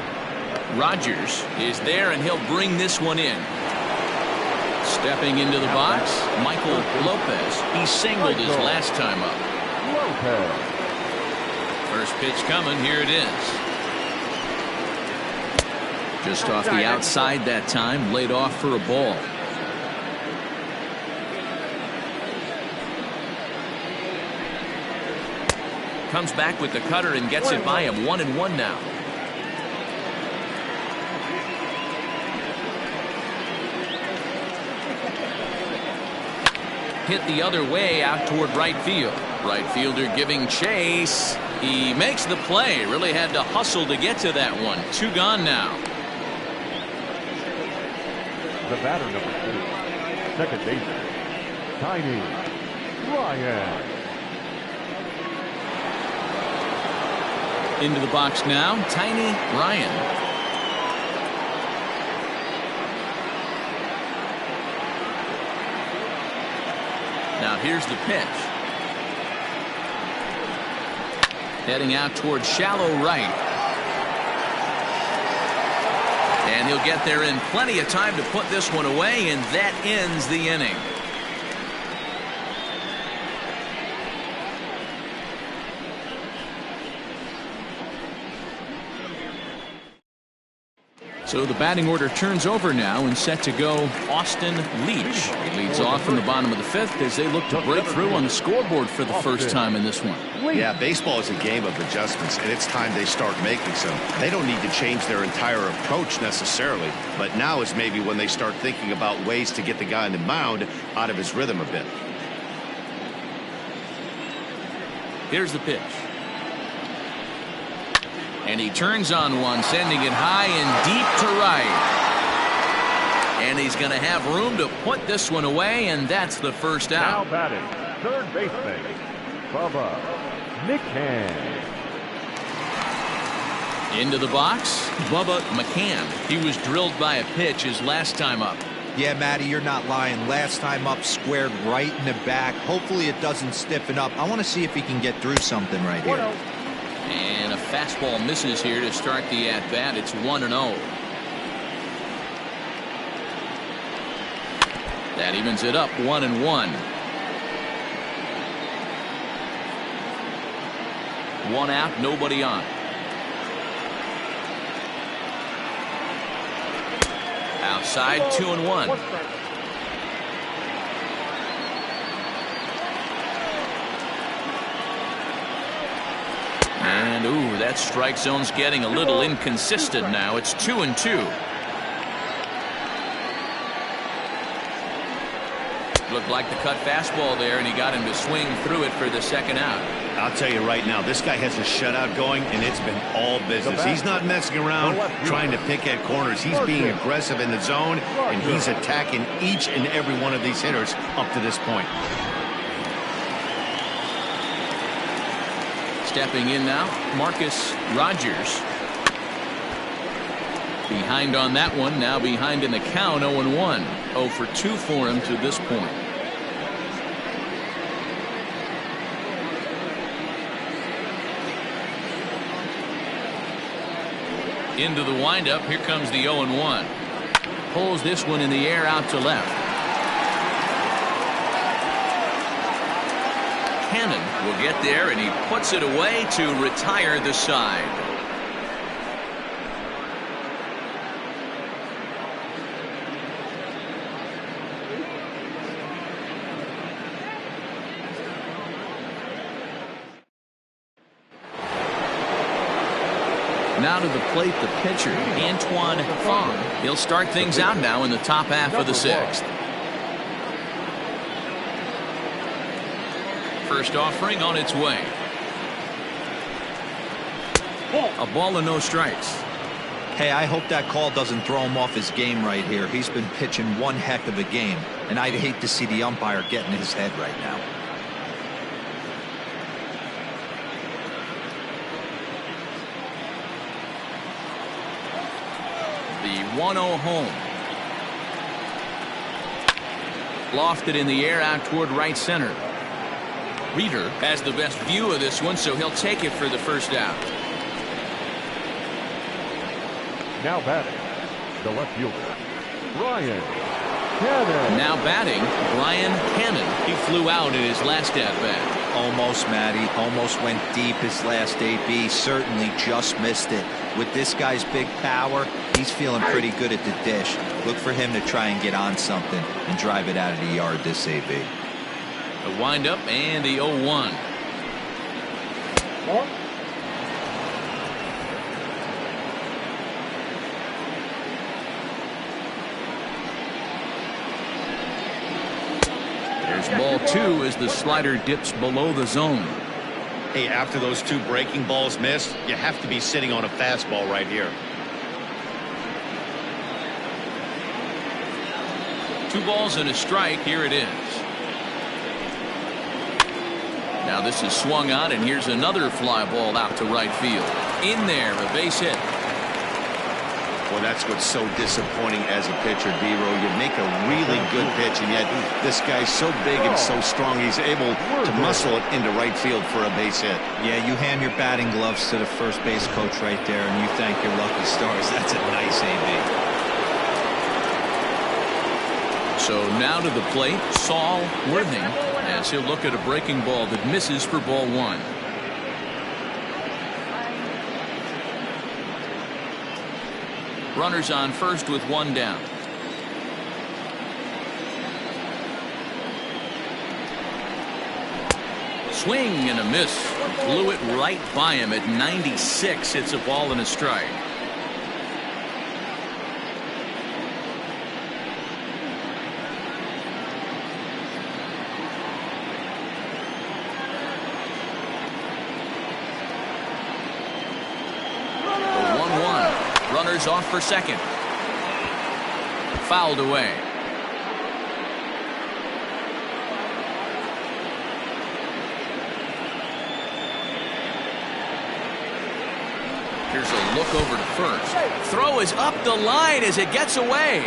Rogers is there, and he'll bring this one in. Stepping into the box, Michael Lopez. He singled his last time up. Lopez. First pitch coming. Here it is. Just off the outside that time. Laid off for a ball. Comes back with the cutter and gets it by him. 1-1 now. Hit the other way out toward right field. Right fielder giving chase. He makes the play. Really had to hustle to get to that one. 2 gone now. The batter, number 2, second baseman, Tiny Ryan. Into the box now, Tiny Ryan. Now here's the pitch. Heading out towards shallow right. And he'll get there in plenty of time to put this one away, and that ends the inning. So the batting order turns over now, and set to go Austin Leach. He leads off in the bottom of the 5th as they look to break through on the scoreboard for the first time in this one. Yeah, baseball is a game of adjustments, and it's time they start making some. They don't need to change their entire approach necessarily, but now is maybe when they start thinking about ways to get the guy on the mound out of his rhythm a bit. Here's the pitch. And he turns on one, sending it high and deep to right. And he's going to have room to put this one away, and that's the first out. Now batting, third baseman, Bubba McCann. Into the box, Bubba McCann. He was drilled by a pitch his last time up. Yeah, Matty, you're not lying. Last time up, squared right in the back. Hopefully it doesn't stiffen up. I want to see if he can get through something right here. And a fastball misses here to start the at-bat. It's 1-0. That evens it up 1-1. One out, nobody on. Outside, 2-1. And ooh, that strike zone's getting a little inconsistent now. It's 2-2. Looked like the cut fastball there, and he got him to swing through it for the second out. I'll tell you right now, this guy has a shutout going, and it's been all business. He's not messing around trying to pick at corners. He's being aggressive in the zone, and he's attacking each and every one of these hitters up to this point. Stepping in now, Marcus Rogers. Behind on that one, now behind in the count, 0-1. 0 for 2 for him to this point. Into the windup, here comes the 0-1. Pulls this one in the air out to left. Cannon will get there, and he puts it away to retire the side. Now to the plate, the pitcher, Antoine Fong. He'll start things out now in the top half of the 6th. First offering on its way. A ball and no strikes. Hey, I hope that call doesn't throw him off his game right here. He's been pitching one heck of a game, and I'd hate to see the umpire get in his head right now. The 1-0 home. Lofted in the air out toward right center. Reeder has the best view of this one, so he'll take it for the first out. Now batting, the left fielder, Ryan Cannon. Now batting, Ryan Cannon. He flew out in his last at-bat. Almost, Matty. Almost went deep his last AB. Certainly just missed it. With this guy's big power, he's feeling pretty good at the dish. Look for him to try and get on something and drive it out of the yard this AB. The windup and the 0-1. There's ball 2 as the slider dips below the zone. Hey, after those 2 breaking balls missed, you have to be sitting on a fastball right here. 2 balls and a strike. Here it is. Now this is swung on, and here's another fly ball out to right field. In there, a base hit. Well, that's what's so disappointing as a pitcher, D-Row. You make a really good pitch, and yet this guy's so big and so strong, he's able to muscle it into right field for a base hit. Yeah, you hand your batting gloves to the first base coach right there, and you thank your lucky stars. That's a nice AB. So now to the plate, Saul Worthing, as he'll look at a breaking ball that misses for ball 1. Runners on first with 1 down. Swing and a miss. Blew it right by him at 96. It's a ball and a strike. Runners off for second. Fouled away. Here's a look over to first. Throw is up the line as it gets away.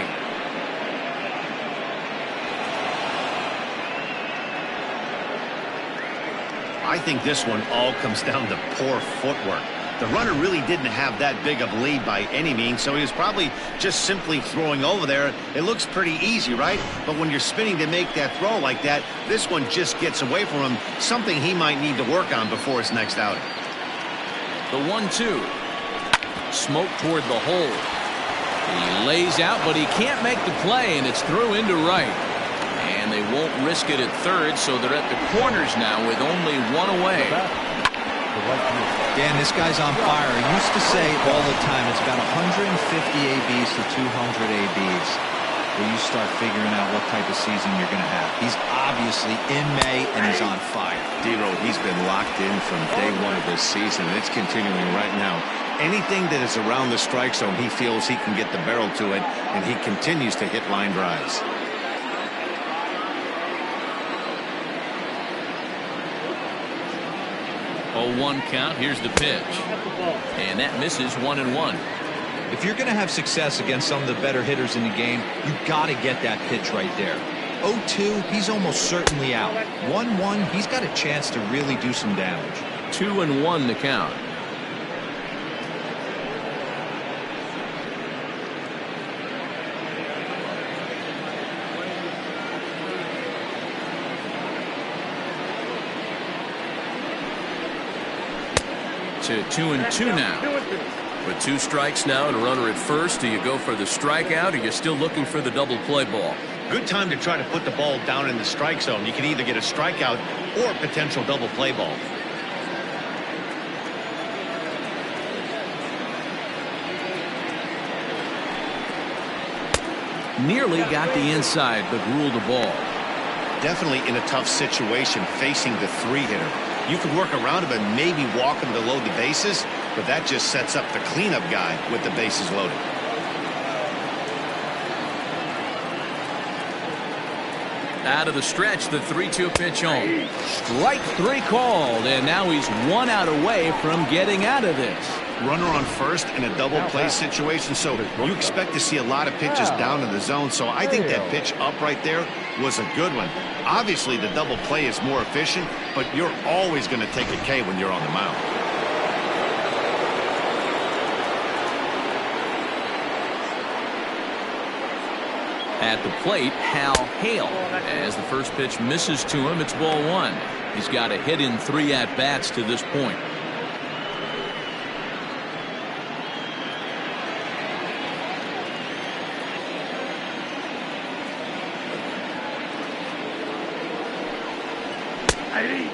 I think this one all comes down to poor footwork. The runner really didn't have that big of a lead by any means, so he was probably just simply throwing over there. It looks pretty easy, right? But when you're spinning to make that throw like that, this one just gets away from him, something he might need to work on before his next outing. The 1-2. Smoke toward the hole. He lays out, but he can't make the play, and it's through into right. And they won't risk it at third, so they're at the corners now with only one away. Dan, this guy's on fire. He used to say all the time it's about 150 ABs to 200 ABs where you start figuring out what type of season you're going to have. He's obviously in May, and he's on fire. D-Row, he's been locked in from day one of this season. It's continuing right now. Anything that is around the strike zone, he feels he can get the barrel to it, and he continues to hit line drives. Oh, 1 count. Here's the pitch. And that misses 1-1. If you're going to have success against some of the better hitters in the game, you've got to get that pitch right there. 0-2, he's almost certainly out. 1-1, he's got a chance to really do some damage. 2-1 the count. To 2-2 now. With 2 strikes now and a runner at first, do you go for the strikeout, or you're still looking for the double play ball? Good time to try to put the ball down in the strike zone. You can either get a strikeout or a potential double play ball. Nearly got the inside, but ruled the ball. Definitely in a tough situation facing the 3-hitter. You could work around him and maybe walk him to load the bases, but that just sets up the cleanup guy with the bases loaded. Out of the stretch, the 3-2 pitch home. Strike 3 called, and now he's 1 out away from getting out of this. Runner on first in a double play situation, so you expect to see a lot of pitches down in the zone. So I think that pitch up right there was a good one. Obviously, the double play is more efficient, but you're always going to take a K when you're on the mound. At the plate, Hal Hale. As the first pitch misses to him, it's ball 1. He's got a hit in 3 at-bats to this point.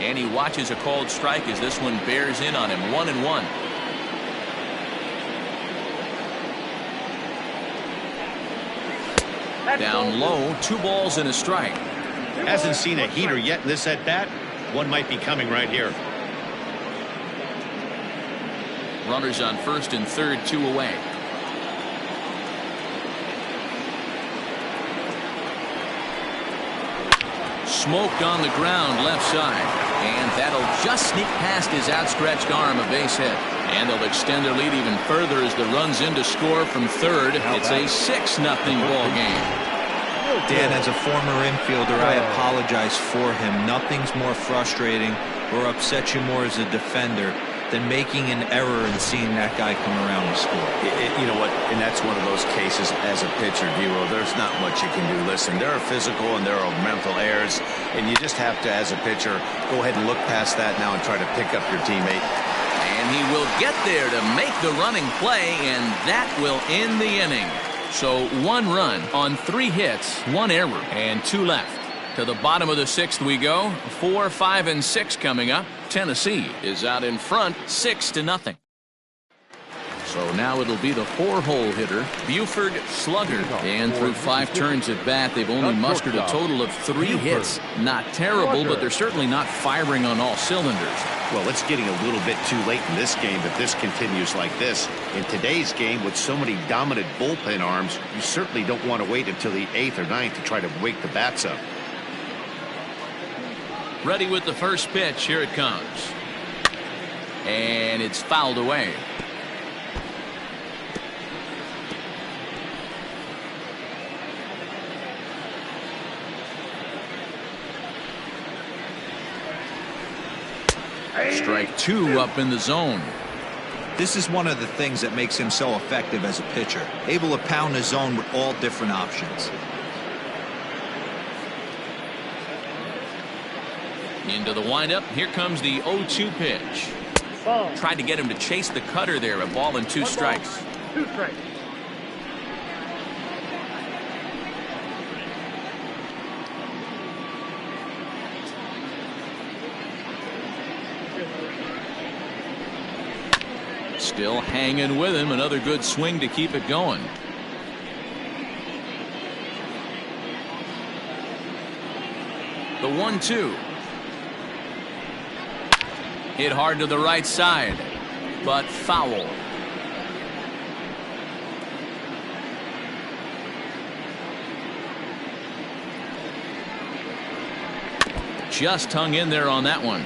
And he watches a called strike as this one bears in on him. 1-1. Down low, 2 balls and a strike. Hasn't seen a heater yet in this at-bat. One might be coming right here. Runners on first and third, 2 away. Smoked on the ground left side, and that'll just sneak past his outstretched arm, a base hit. And they'll extend their lead even further as the run's in to score from third. It's a 6-0 ball game. Dan, as a former infielder, I apologize for him. Nothing's more frustrating or upsets you more as a defender than making an error and seeing that guy come around and score. You know what? And that's one of those cases as a pitcher, D-Row, there's not much you can do. Listen, there are physical and there are mental errors, and you just have to, as a pitcher, go ahead and look past that now and try to pick up your teammate. And he will get there to make the running play, and that will end the inning. So 1 run on 3 hits, 1 error, and 2 left. To the bottom of the 6th we go. 4, 5, and 6 coming up. Tennessee is out in front, 6-0. So now it'll be the 4-hole hitter, Buford Slugger. And through 5 turns at bat, they've only mustered a total of 3 hits. Not terrible, but they're certainly not firing on all cylinders. Well, it's getting a little bit too late in this game if this continues like this. In today's game, with so many dominant bullpen arms, you certainly don't want to wait until the 8th or 9th to try to wake the bats up. Ready with the first pitch. Here it comes. And it's fouled away. Strike 2 up in the zone. This is one of the things that makes him so effective as a pitcher, able to pound the zone with all different options. Into the windup. Here comes the 0-2 pitch. Ball. Tried to get him to chase the cutter there. A ball and 2 strikes. 2 strikes. Still hanging with him. Another good swing to keep it going. The 1-2. Hit hard to the right side, but foul. Just hung in there on that one.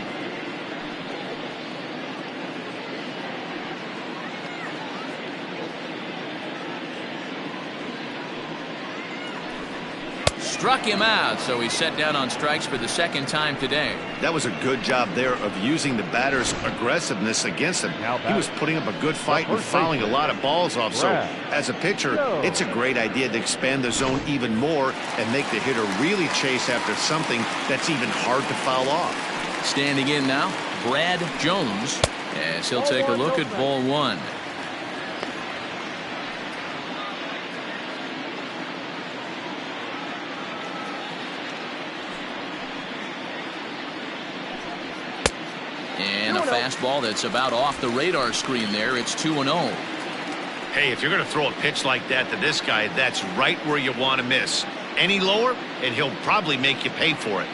Struck him out, so he's set down on strikes for the second time today. That was a good job there of using the batter's aggressiveness against him. He was putting up a good fight and fouling a lot of balls off. So as a pitcher, it's a great idea to expand the zone even more and make the hitter really chase after something that's even hard to foul off. Standing in now, Brad Jones, as he'll take a look at ball 1. And a fastball that's about off the radar screen there. It's 2-0. Hey, if you're going to throw a pitch like that to this guy, that's right where you want to miss. Any lower, and he'll probably make you pay for it.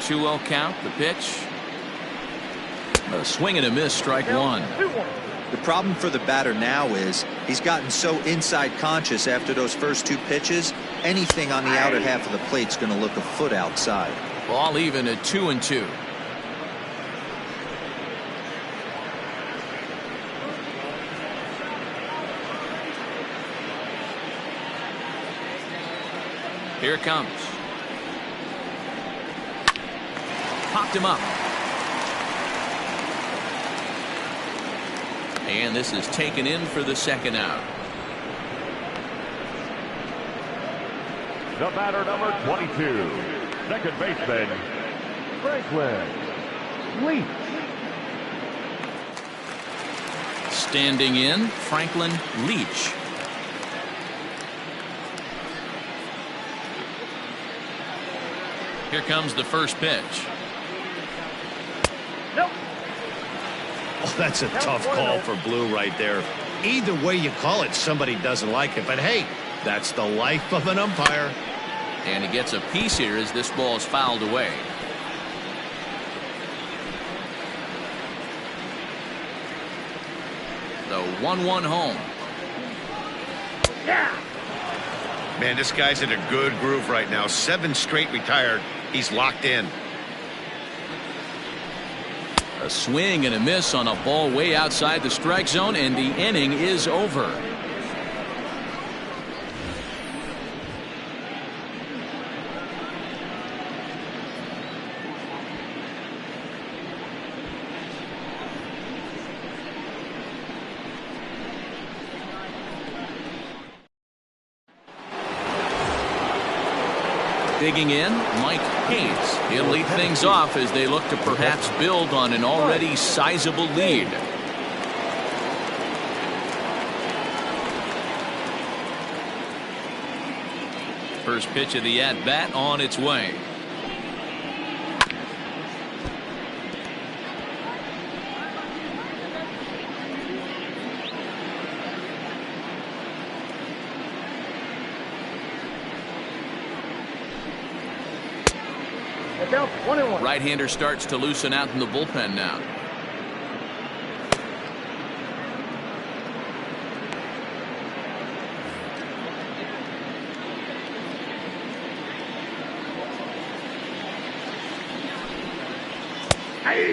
2-0 count. The pitch. A swing and a miss. Strike 1. 2-1. The problem for the batter now is he's gotten so inside conscious after those first 2 pitches. Anything on the outer half of the plate's going to look a foot outside. Ball even at 2-2. Here it comes. Popped him up. And this is taken in for the second out. The batter, number 22, second baseman, Franklin Leach. Standing in, Franklin Leach. Here comes the first pitch. Nope. Oh, that's a tough call for Blue right there. Either way you call it, somebody doesn't like it. But hey, that's the life of an umpire. And he gets a piece here as this ball is fouled away. The 1-1 home. Yeah. Man, this guy's in a good groove right now. 7 straight retired. He's locked in. A swing and a miss on a ball way outside the strike zone, and the inning is over. Digging in, Mike Hayes. He'll lead things off as they look to perhaps build on an already sizable lead. First pitch of the at-bat on its way. Down 1-1. Right-hander starts to loosen out in the bullpen now.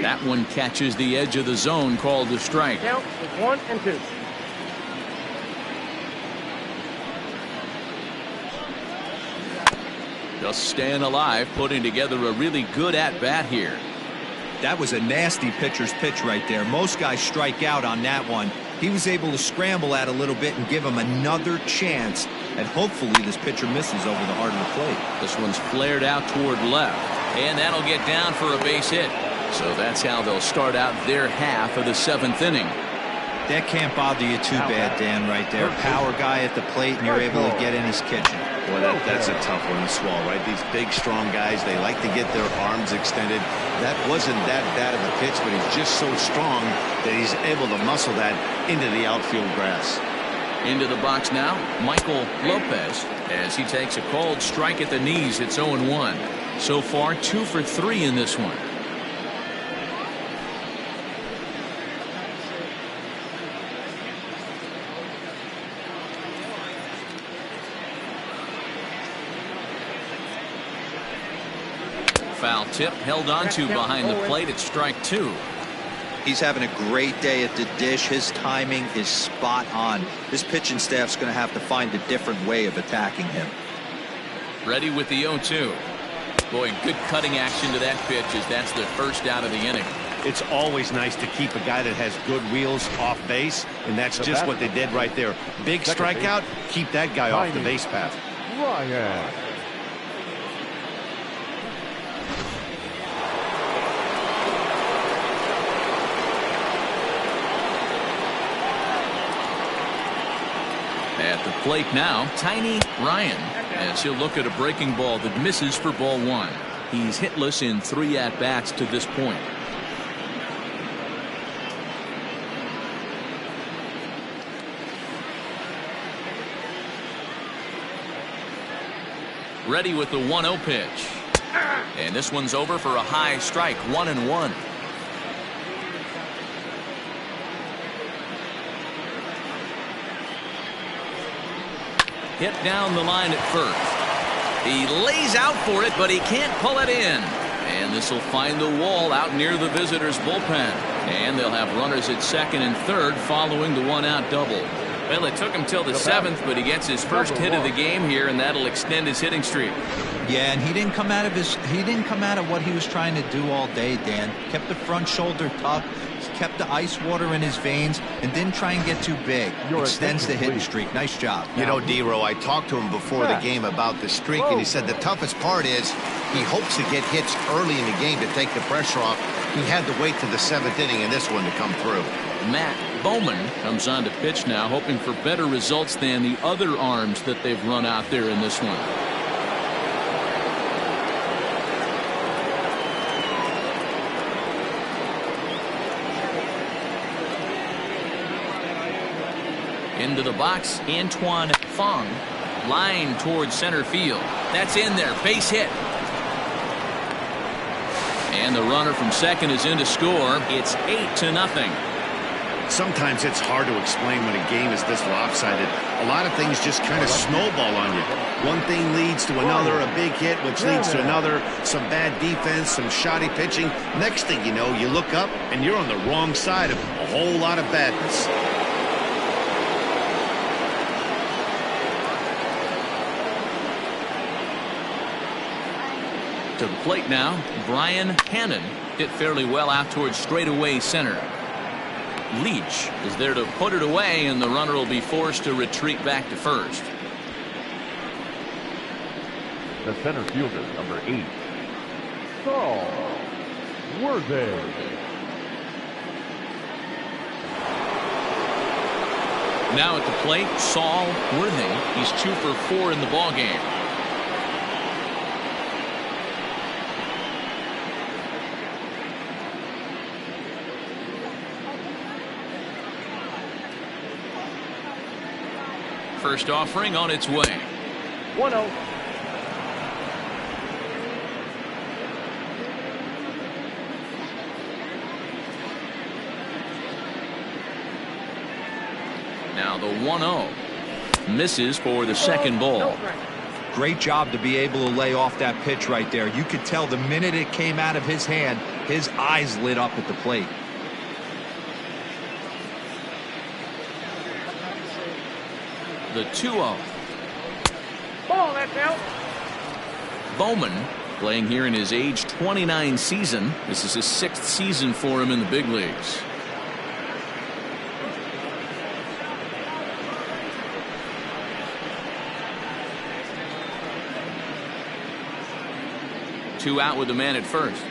That one catches the edge of the zone, called a strike. Count is 1-2. Just staying alive, putting together a really good at-bat here. That was a nasty pitcher's pitch right there. Most guys strike out on that one. He was able to scramble at a little bit and give him another chance, and hopefully this pitcher misses over the heart of the plate. This one's flared out toward left, and that'll get down for a base hit. So that's how they'll start out their half of the 7th inning. That can't bother you too bad, Dan, right there. Power guy at the plate, and you're able to get in his kitchen. Boy, that's a tough one to swallow, right? These big, strong guys, they like to get their arms extended. That wasn't that bad of a pitch, but he's just so strong that he's able to muscle that into the outfield grass. Into the box now, Michael Lopez, as he takes a cold strike at the knees. It's 0-1. So far, 2 for 3 in this one. Foul tip held on to behind the plate at strike 2. He's having a great day at the dish. His timing is spot on. This pitching staff's going to have to find a different way of attacking him. Ready with the 0-2. Boy, good cutting action to that pitch as that's the first out of the inning. It's always nice to keep a guy that has good wheels off base, and that's just what they did right there. Big strikeout, keep that guy off the base path. Ryan. At the plate now, Tiny Ryan, as he'll look at a breaking ball that misses for ball 1. He's hitless in 3 at-bats to this point. Ready with the 1-0 pitch. And this one's over for a high strike, 1-1. Hit down the line at first. He lays out for it, but he can't pull it in. And this will find the wall out near the visitors' bullpen. And they'll have runners at second and third following the 1-out double. Well, it took him till the 7th, but he gets his first hit of the game here, and that'll extend his hitting streak. Yeah, and he didn't come out of what he was trying to do all day, Dan. Kept the front shoulder tucked, kept the ice water in his veins, and didn't try and get too big. Extends the hitting streak. Nice job. You know, D-Row, I talked to him before the game about the streak, and he said the toughest part is he hopes to get hits early in the game to take the pressure off. He had to wait to the 7th inning in this one to come through. Matt Bowman comes on to pitch now, hoping for better results than the other arms that they've run out there in this one. Into the box, Antoine Fong, line towards center field. That's in there, base hit. And the runner from second is in to score. It's 8-0. Sometimes it's hard to explain when a game is this lopsided. A lot of things just kind of snowball on you. One thing leads to another, a big hit, which leads to another, some bad defense, some shoddy pitching. Next thing you know, you look up and you're on the wrong side of a whole lot of badness. To the plate now, Brian Hannon hit fairly well out towards straightaway center. Leach is there to put it away, and the runner will be forced to retreat back to first. The center fielder, number 8, Saul Worthy. Now at the plate, Saul Worthy. He's 2 for 4 in the ballgame. First offering on its way. 1-0. Now the 1-0 misses for the second ball. Great job to be able to lay off that pitch right there. You could tell the minute it came out of his hand, his eyes lit up at the plate. The 2-0. Ball, that's out. Bowman Playing here in his age 29 season. This is his 6th season for him in the big leagues. Two out with the man at first.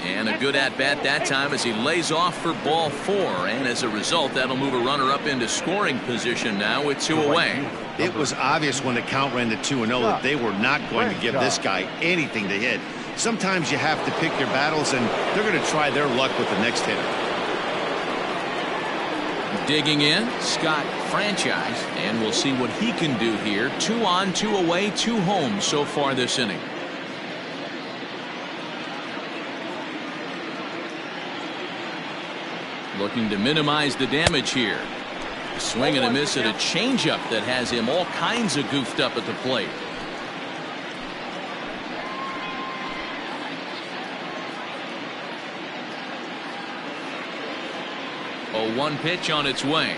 And a good at-bat that time as he lays off for ball 4. And as a result, that'll move a runner up into scoring position now with 2 away. It was obvious when the count ran to 2-0 that they were not going to give this guy anything to hit. Sometimes you have to pick your battles, and they're going to try their luck with the next hitter. Digging in, Scott Franchise, and we'll see what he can do here. 2 on, 2 away, 2 home so far this inning. Looking to minimize the damage here. A swing and a miss at a changeup that has him all kinds of goofed up at the plate. A 1 pitch on its way.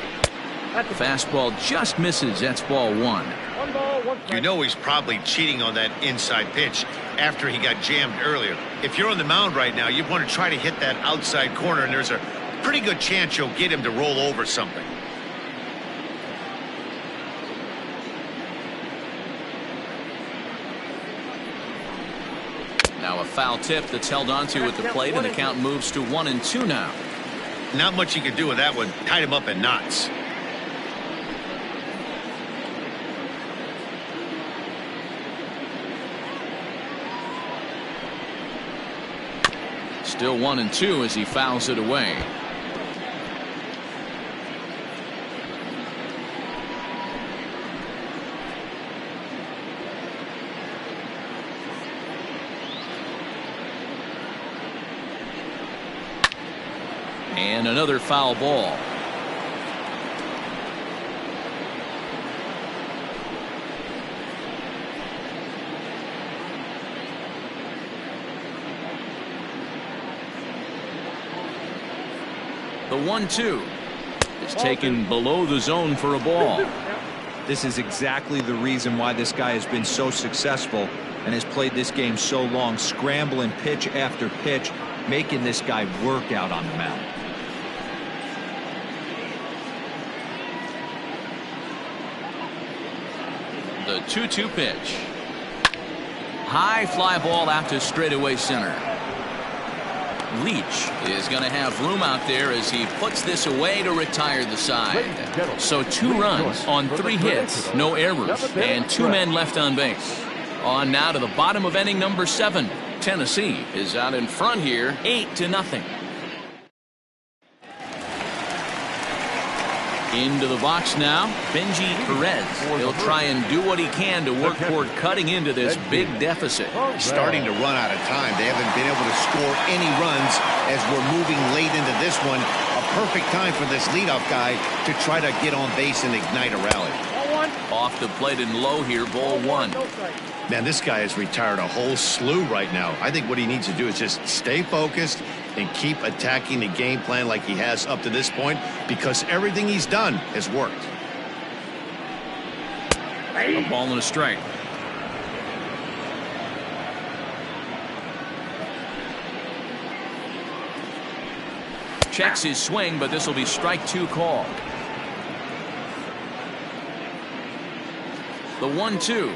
Fastball just misses. That's ball 1. 1 ball, 1 strike. You know he's probably cheating on that inside pitch after he got jammed earlier. If you're on the mound right now, you want to try to hit that outside corner, and there's a pretty good chance you'll get him to roll over something. Now a foul tip that's held onto at the plate, and the count moves to 1-2 now. Not much you can do with that one. Tied him up in knots. Still 1-2 as he fouls it away. And another foul ball. The 1-2 is taken below the zone for a ball. This is exactly the reason why this guy has been so successful and has played this game so long, scrambling pitch after pitch, making this guy work out on the mound. The 2-2 pitch. High fly ball out to straightaway center. Leach is going to have room out there as he puts this away to retire the side. So 2 runs on 3 hits, no errors, and 2 men left on base. On now to the bottom of inning number 7. Tennessee is out in front here, 8-0. Into the box now, Benji Perez. He'll try and do what he can to work toward cutting into this big deficit. Starting to run out of time. They haven't been able to score any runs as we're moving late into this one. A perfect time for this leadoff guy to try to get on base and ignite a rally. Off the plate and low here, ball 1. Man, this guy has retired a whole slew right now. I think what he needs to do is just stay focused and keep attacking the game plan like he has up to this point, because everything he's done has worked. A ball and a strike. Checks his swing, but this will be strike 2 call. The 1-2.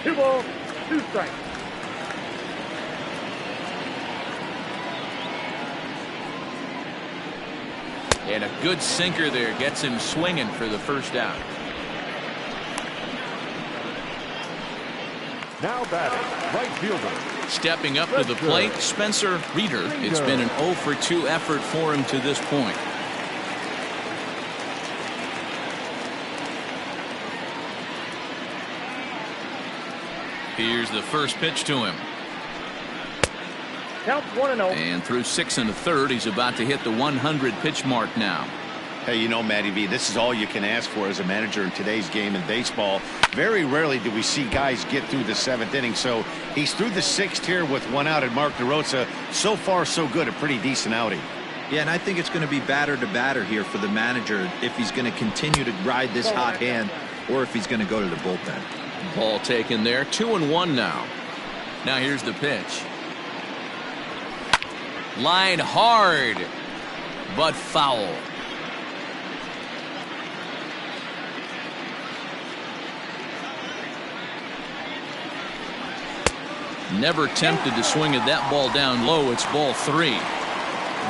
2 balls, 2 strikes. And a good sinker there gets him swinging for the first out. Now batting, right fielder. Stepping up to the plate, Spencer Reeder. It's been an 0-for-2 effort for him to this point. Here's the first pitch to him. Count 1-0. And through 6 1/3, he's about to hit the 100 pitch mark now. Hey, you know, Matty V, this is all you can ask for as a manager in today's game in baseball. Very rarely do we see guys get through the 7th inning. So he's through the 6th here with 1 out, and Mark DeRosa, so far so good, a pretty decent outing. Yeah, and I think it's going to be batter to batter here for the manager if he's going to continue to ride this hot hand or if he's going to go to the bullpen. Ball taken there. 2-1 now. Now here's the pitch. Line hard, but foul. Never tempted to swing at that ball down low. It's ball 3.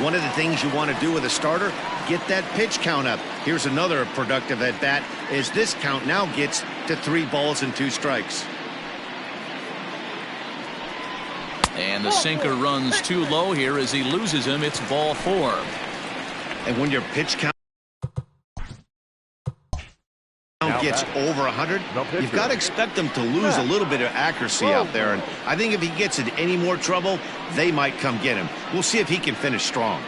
One of the things you want to do with a starter, get that pitch count up. Here's another productive at bat as this count now gets to 3 balls and 2 strikes. And the sinker runs too low here as he loses him. It's ball 4. And when your pitch count gets over 100, you've got to expect them to lose a little bit of accuracy out there. And I think if he gets in any more trouble, they might come get him. We'll see if he can finish strong.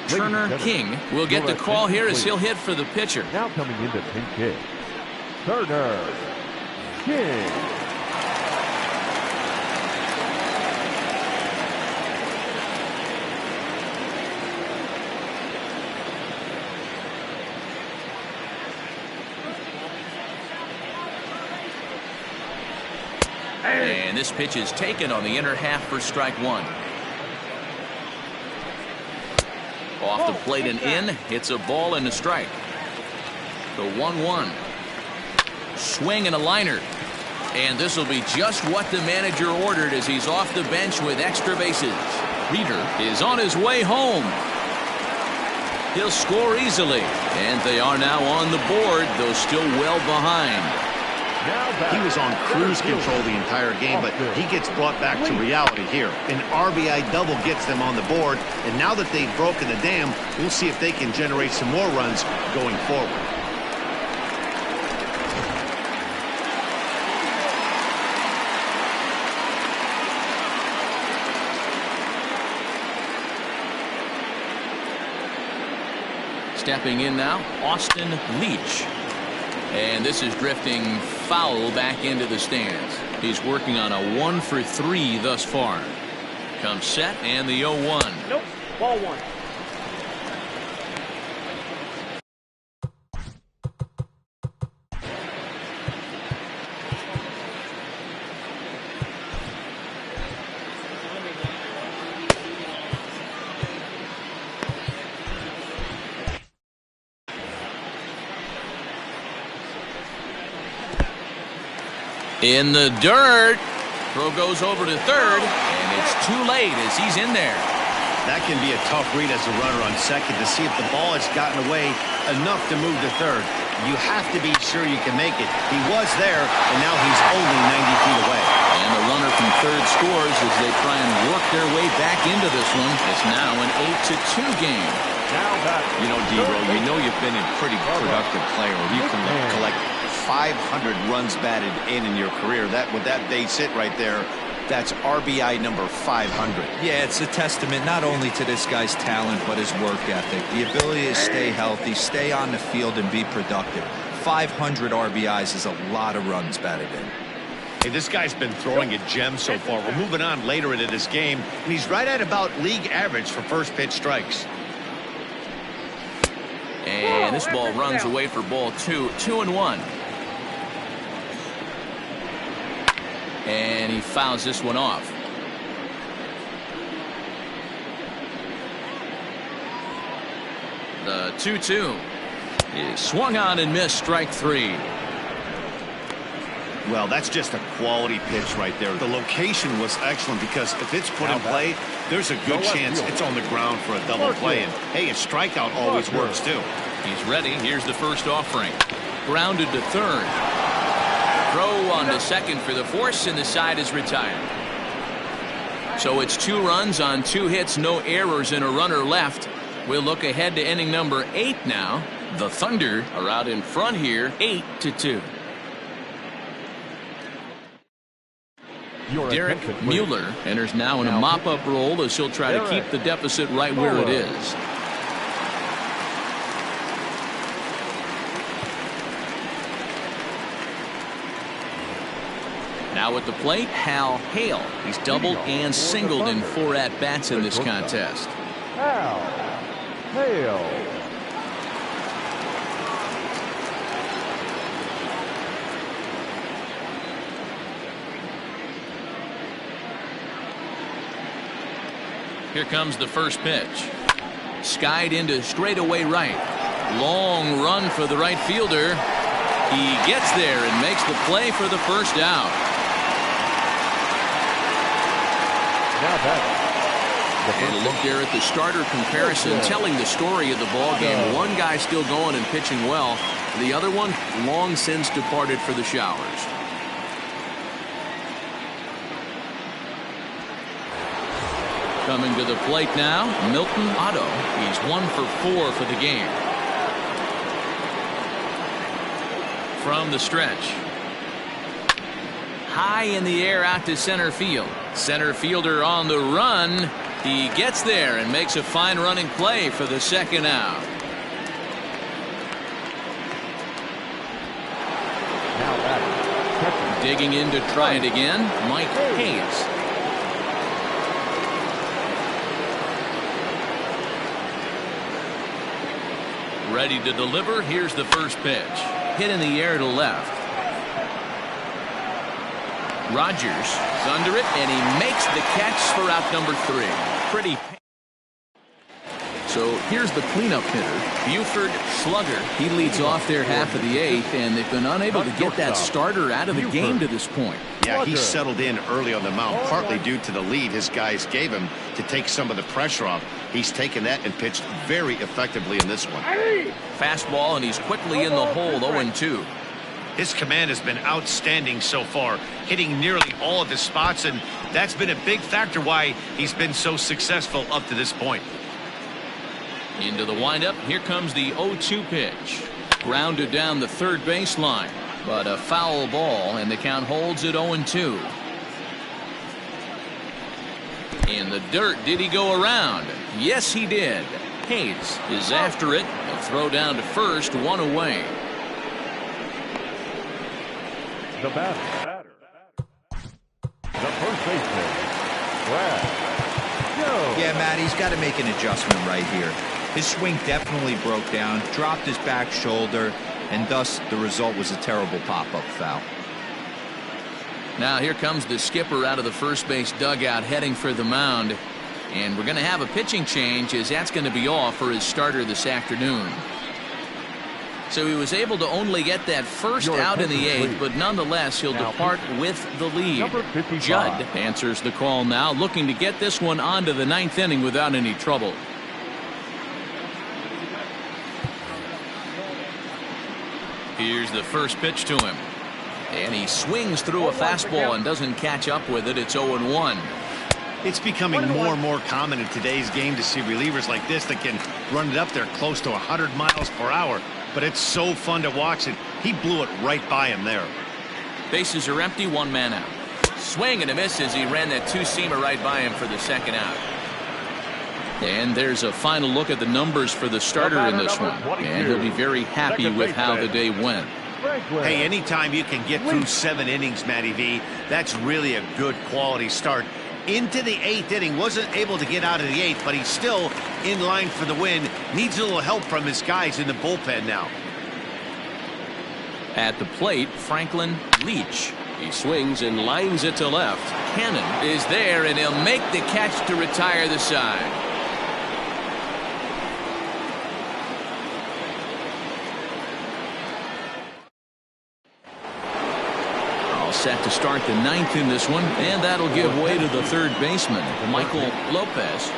Turner King will get the call here as he'll hit for the pitcher. Now coming into pinch hit, Turner King. And this pitch is taken on the inner half for strike 1. Off the plate and in. Hits a ball and a strike. The 1-1. Swing and a liner. And this will be just what the manager ordered as he's off the bench with extra bases. Reeder is on his way home. He'll score easily. And they are now on the board, though still well behind. He was on cruise control the entire game, but he gets brought back to reality here. An RBI double gets them on the board, and now that they've broken the dam, we'll see if they can generate some more runs going forward. Stepping in now, Austin Leach. And this is drifting foul back into the stands. He's working on a 1 for 3 thus far. Comes set and the 0-1. Nope. Ball 1. In the dirt. Throw goes over to third, and it's too late as he's in there. That can be a tough read as a runner on second to see if the ball has gotten away enough to move to third. You have to be sure you can make it. He was there, and now he's only 90 feet away. And the runner from third scores as they try and work their way back into this one. It's now an 8-2 game. You know, Dero, you know you've been a pretty productive player. You can collect 500 runs batted in your career. That with that base hit right there, that's RBI number 500. Yeah, it's a testament not only to this guy's talent but his work ethic, the ability to stay healthy, stay on the field, and be productive. 500 RBIs is a lot of runs batted in. Hey, this guy's been throwing a gem so far. We're moving on later into this game, and he's right at about league average for first pitch strikes. And this ball runs away for ball 2. 2-1. And he fouls this one off. The 2-2 is swung on and missed, strike 3. Well, that's just a quality pitch right there. The location was excellent because if it's put in play, there's a good chance it's on the ground for a double play. And hey, a strikeout always works too. He's ready. Here's the first offering. Grounded to third. Throw on to second for the force, and the side is retired. So it's 2 runs on 2 hits, no errors, and a runner left. We'll look ahead to inning number 8 now. The Thunder are out in front here, 8-2. Derek Mueller enters now in a mop-up role as he'll try to keep the deficit right where it is. Now Now at the plate, Hal Hale. He's doubled and singled in 4 at-bats in this contest. Hal Hale. Here comes the first pitch. Skied into straightaway right. Long run for the right fielder. He gets there and makes the play for the first out. Now back. And a look there at the starter comparison, telling the story of the ball game. One guy still going and pitching well. The other one long since departed for the showers. Coming to the plate now, Milton Otto. He's 1 for 4 for the game. From the stretch. High in the air out to center field. Center fielder on the run. He gets there and makes a fine running play for the second out. Now back. Digging in to try it again, Mike Hayes. Ready to deliver. Here's the first pitch. Hit in the air to left. Rogers is under it, and he makes the catch for out number 3. Pretty. So here's the cleanup hitter, Buford Slugger. He leads off their half of the 8th, and they've been unable to get that starter out of the game to this point. Yeah, he settled in early on the mound, partly due to the lead his guys gave him to take some of the pressure off. He's taken that and pitched very effectively in this one. Fastball, and he's quickly in the hole, 0-2. His command has been outstanding so far, hitting nearly all of his spots, and that's been a big factor why he's been so successful up to this point. Into the windup. Here comes the 0-2 pitch. Grounded down the third baseline, but a foul ball, and the count holds at 0-2. In the dirt, did he go around? Yes, he did. Hayes is after it. A throw down to first, 1 away. The batter. The first baseman, Brad Joe. Yeah, Matt, he's got to make an adjustment right here. His swing definitely broke down, dropped his back shoulder, and thus the result was a terrible pop-up foul. Now here comes the skipper out of the first base dugout heading for the mound. And we're going to have a pitching change, as that's going to be off for his starter this afternoon. So he was able to only get that first out in the 8th, but nonetheless he'll depart with the lead. Judd answers the call now, looking to get this one on to the 9th inning without any trouble. Here's the first pitch to him. And he swings through a fastball and doesn't catch up with it. It's 0-1. It's becoming more and more common in today's game to see relievers like this that can run it up there close to 100 miles per hour. But it's so fun to watch it. He blew it right by him there. Bases are empty, 1 man out. Swing and a miss as he ran that 2-seamer right by him for the second out. And there's a final look at the numbers for the starter in this one. And he'll be very happy with how the day went. Hey, anytime you can get through 7 innings, Matty V, that's really a good quality start. Into the 8th inning, wasn't able to get out of the 8th, but he's still in line for the win. Needs a little help from his guys in the bullpen now. At the plate, Franklin Leach. He swings and lines it to left. Cannon is there, and he'll make the catch to retire the side. Set to start the 9th in this one, and that'll give way to the third baseman, Michael Lopez.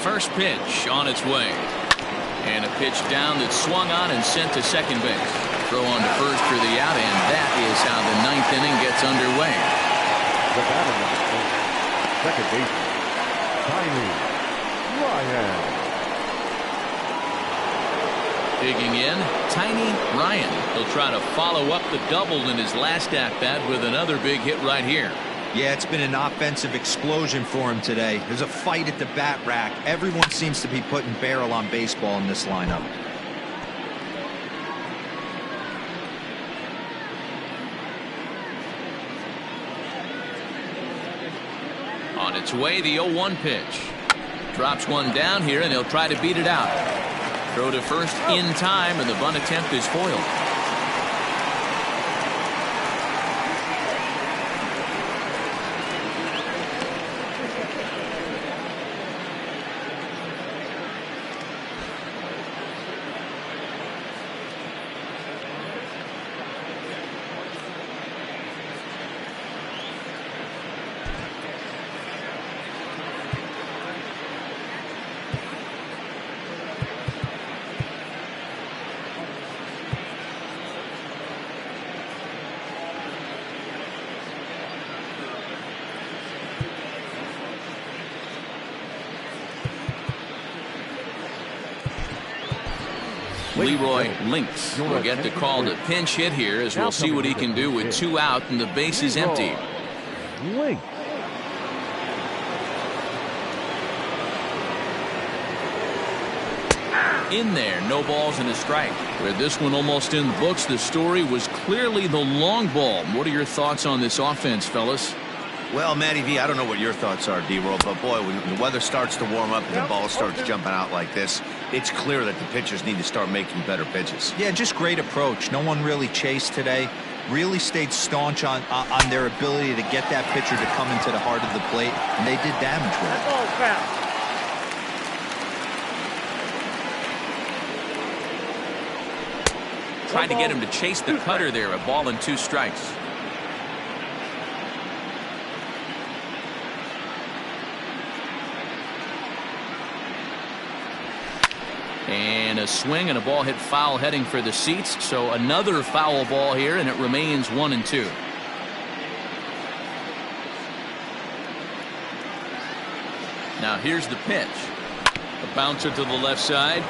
First pitch on its way. And a pitch down that's swung on and sent to second base. Throw on to first for the out, and that is how the 9th inning gets underway. The batter number 6, second baseman, Tiny Ryan. Digging in, Tiny Ryan. He'll try to follow up the double in his last at-bat with another big hit right here. Yeah, it's been an offensive explosion for him today. There's a fight at the bat rack. Everyone seems to be putting barrel on baseball in this lineup. On its way, the 0-1 pitch. Drops one down here, and he'll try to beat it out. Throw to first in time, and the bunt attempt is foiled. Leroy Lynx will get the call to pinch hit here, as we'll see what he can do with 2 out and the base is empty. Lynx. In there, no balls and a strike. With this one almost in the books, the story was clearly the long ball. What are your thoughts on this offense, fellas? Well, Matty V, I don't know what your thoughts are, D-Roll, but boy, when the weather starts to warm up and the ball starts jumping out like this, it's clear that the pitchers need to start making better pitches. Yeah, just great approach. No one really chased today. Really stayed staunch on their ability to get that pitcher to come into the heart of the plate, and they did damage with it. Ball foul. Tried to get him to chase the cutter there. A ball and 2 strikes. And a swing and a ball hit foul heading for the seats. So another foul ball here, and it remains 1-2. Now here's the pitch. A bouncer to the left side.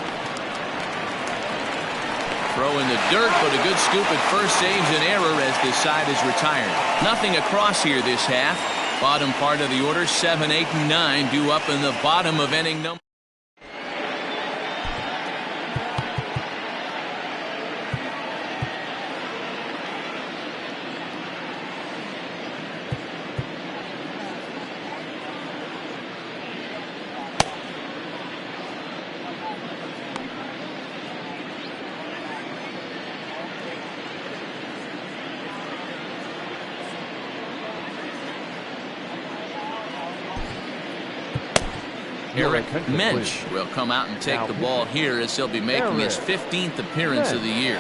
Throw in the dirt, but a good scoop at first saves an error as this side is retired. Nothing across here this half. Bottom part of the order, 7, 8, and 9 due up in the bottom of inning number. Eric Mensch will come out and take the ball here, as he'll be making his 15th appearance of the year.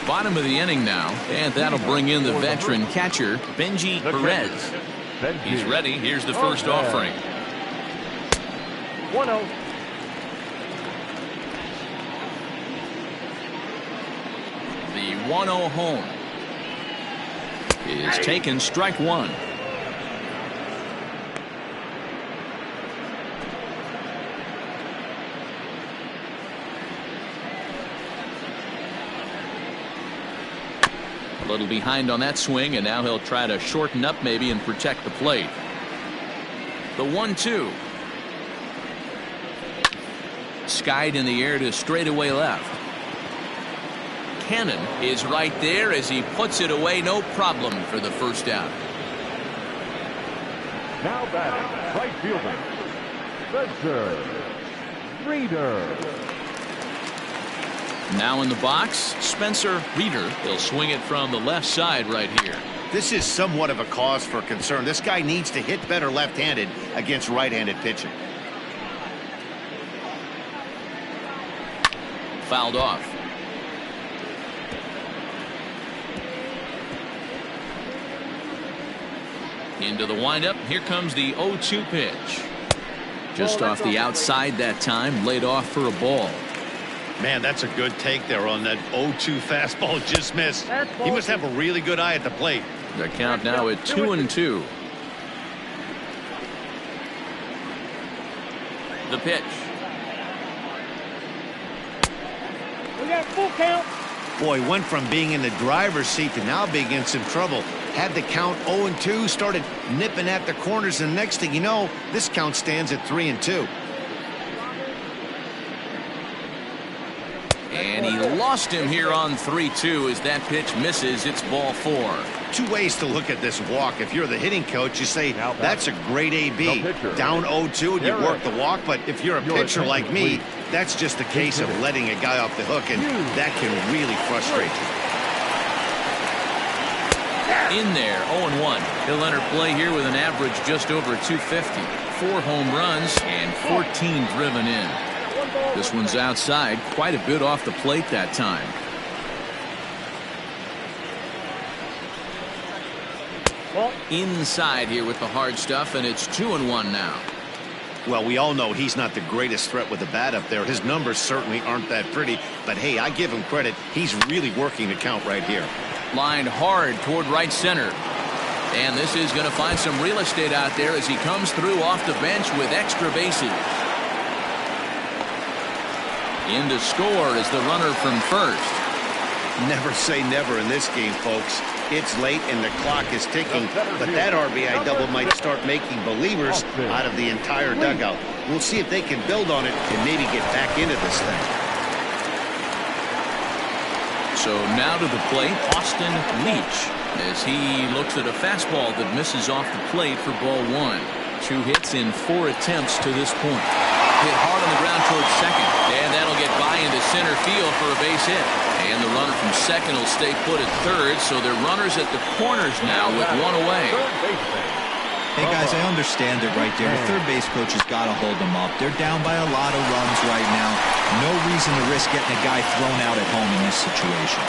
Bottom of the inning now, and that'll bring in the veteran catcher, Benji Perez. He's ready. Here's the first offering. 1-0. The 1-0 home is taken, strike 1. A little behind on that swing, and now he'll try to shorten up maybe and protect the plate. The 1-2. Skied in the air to straightaway left. Cannon is right there as he puts it away, no problem for the first out. Now batting, right fielder, Spencer Reader. Now in the box, Spencer Reader. He'll swing it from the left side right here. This is somewhat of a cause for concern. This guy needs to hit better left-handed against right-handed pitching. Fouled off. Into the windup. Here comes the 0-2 pitch. Just off the outside that time, laid off for a ball. Man, that's a good take there on that 0-2 fastball, just missed. He must have a really good eye at the plate. The count now at 2-2. The pitch. We got full count. Boy, went from being in the driver's seat to now being in some trouble. had the count 0-2, started nipping at the corners, and next thing you know, this count stands at 3-2. And he lost him here on 3-2 as that pitch misses. It's ball 4. Two ways to look at this walk. If you're the hitting coach, you say, that's a great AB. Down 0-2 and you work the walk. But if you're a pitcher like me, that's just a case of letting a guy off the hook, and that can really frustrate you. In there, 0-1. He'll enter play here with an average just over 250. 4 home runs and 14 driven in. This one's outside, quite a bit off the plate that time. Inside here with the hard stuff, and it's 2-1 now. Well, we all know he's not the greatest threat with the bat up there. His numbers certainly aren't that pretty, but hey, I give him credit. He's really working the count right here. Lined hard toward right center. And this is going to find some real estate out there as he comes through off the bench with extra bases. In to score is the runner from first. Never say never in this game, folks. It's late and the clock is ticking, but that RBI double might start making believers out of the entire dugout. We'll see if they can build on it and maybe get back into this thing. So now to the plate, Austin Leach, as he looks at a fastball that misses off the plate for ball 1. 2 hits in 4 attempts to this point. Hit hard on the ground towards second, and that'll get by into center field for a base hit. And the runner from second will stay put at third, so they're runners at the corners now with 1 away. Hey guys, I understand it right there. The third base coach has got to hold them up. They're down by a lot of runs right now. No reason to risk getting a guy thrown out at home in this situation.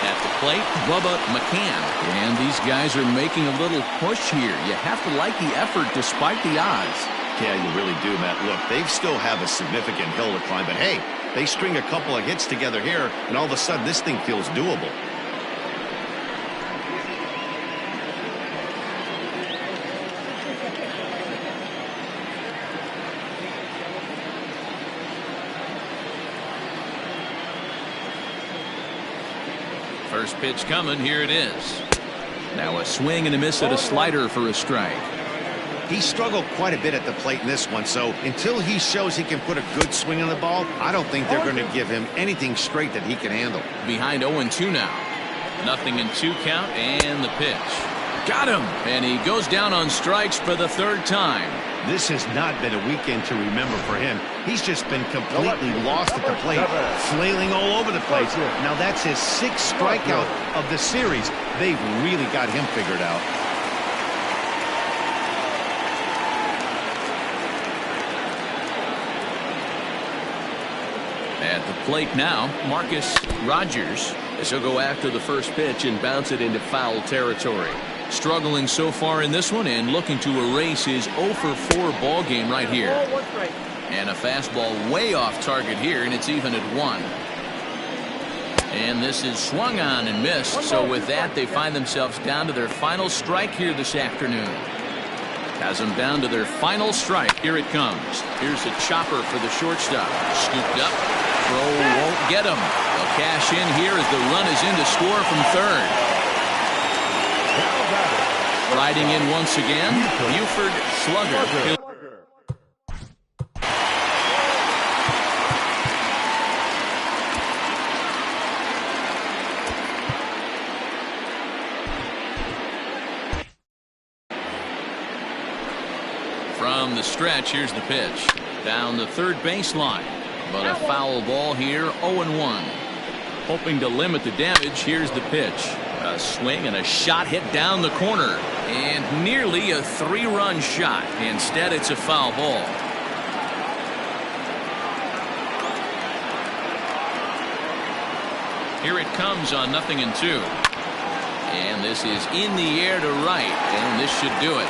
At the plate, Bubba McCann. And these guys are making a little push here. You have to like the effort despite the odds. Yeah, you really do, Matt. Look, they still have a significant hill to climb, but hey, they string a couple of hits together here, and all of a sudden this thing feels doable. First pitch coming. Here it is. Now a swing and a miss at a slider for a strike. He struggled quite a bit at the plate in this one, so until he shows he can put a good swing on the ball, I don't think they're going to give him anything straight that he can handle. Behind 0-2 now. 0-2 count, and the pitch. Got him! And he goes down on strikes for the 3rd time. This has not been a weekend to remember for him. He's just been completely lost at the plate, flailing all over the place. Now that's his 6th strikeout of the series. They've really got him figured out. At the plate now, Marcus Rogers, as he'll go after the first pitch and bounce it into foul territory. Struggling so far in this one and looking to erase his 0-for-4 ball game right here. And a fastball way off target here, and it's even at 1. And this is swung on and missed. So with that, they find themselves down to their final strike here this afternoon. Has them down to their final strike. Here it comes. Here's a chopper for the shortstop. Scooped up. Throw won't get him. They'll cash in here as the run is in to score from third. Riding in once again, Buford Slugger. From the stretch, here's the pitch. Down the third baseline. But a foul ball here, 0-1. Hoping to limit the damage, here's the pitch. A swing and a shot hit down the corner. And nearly a 3-run shot. Instead, it's a foul ball. Here it comes on 0-2. And this is in the air to right. And this should do it.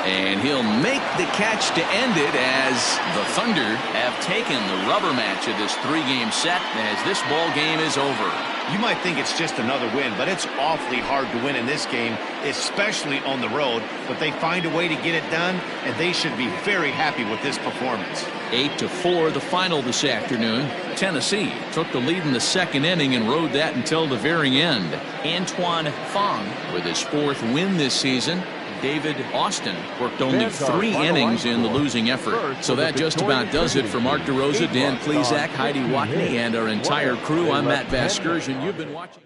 And he'll make the catch to end it as the Thunder have taken the rubber match of this 3-game set as this ball game is over. You might think it's just another win, but it's awfully hard to win in this game, especially on the road. But they find a way to get it done, and they should be very happy with this performance. 8-4 the final this afternoon. Tennessee took the lead in the second inning and rode that until the very end. Antoine Fong with his 4th win this season. David Austin worked only 3 innings in the losing effort. So that just about does it for Mark DeRosa, Dan Plesac, Heidi Watney, and our entire crew. I'm Matt Vasgersian. You've been watching.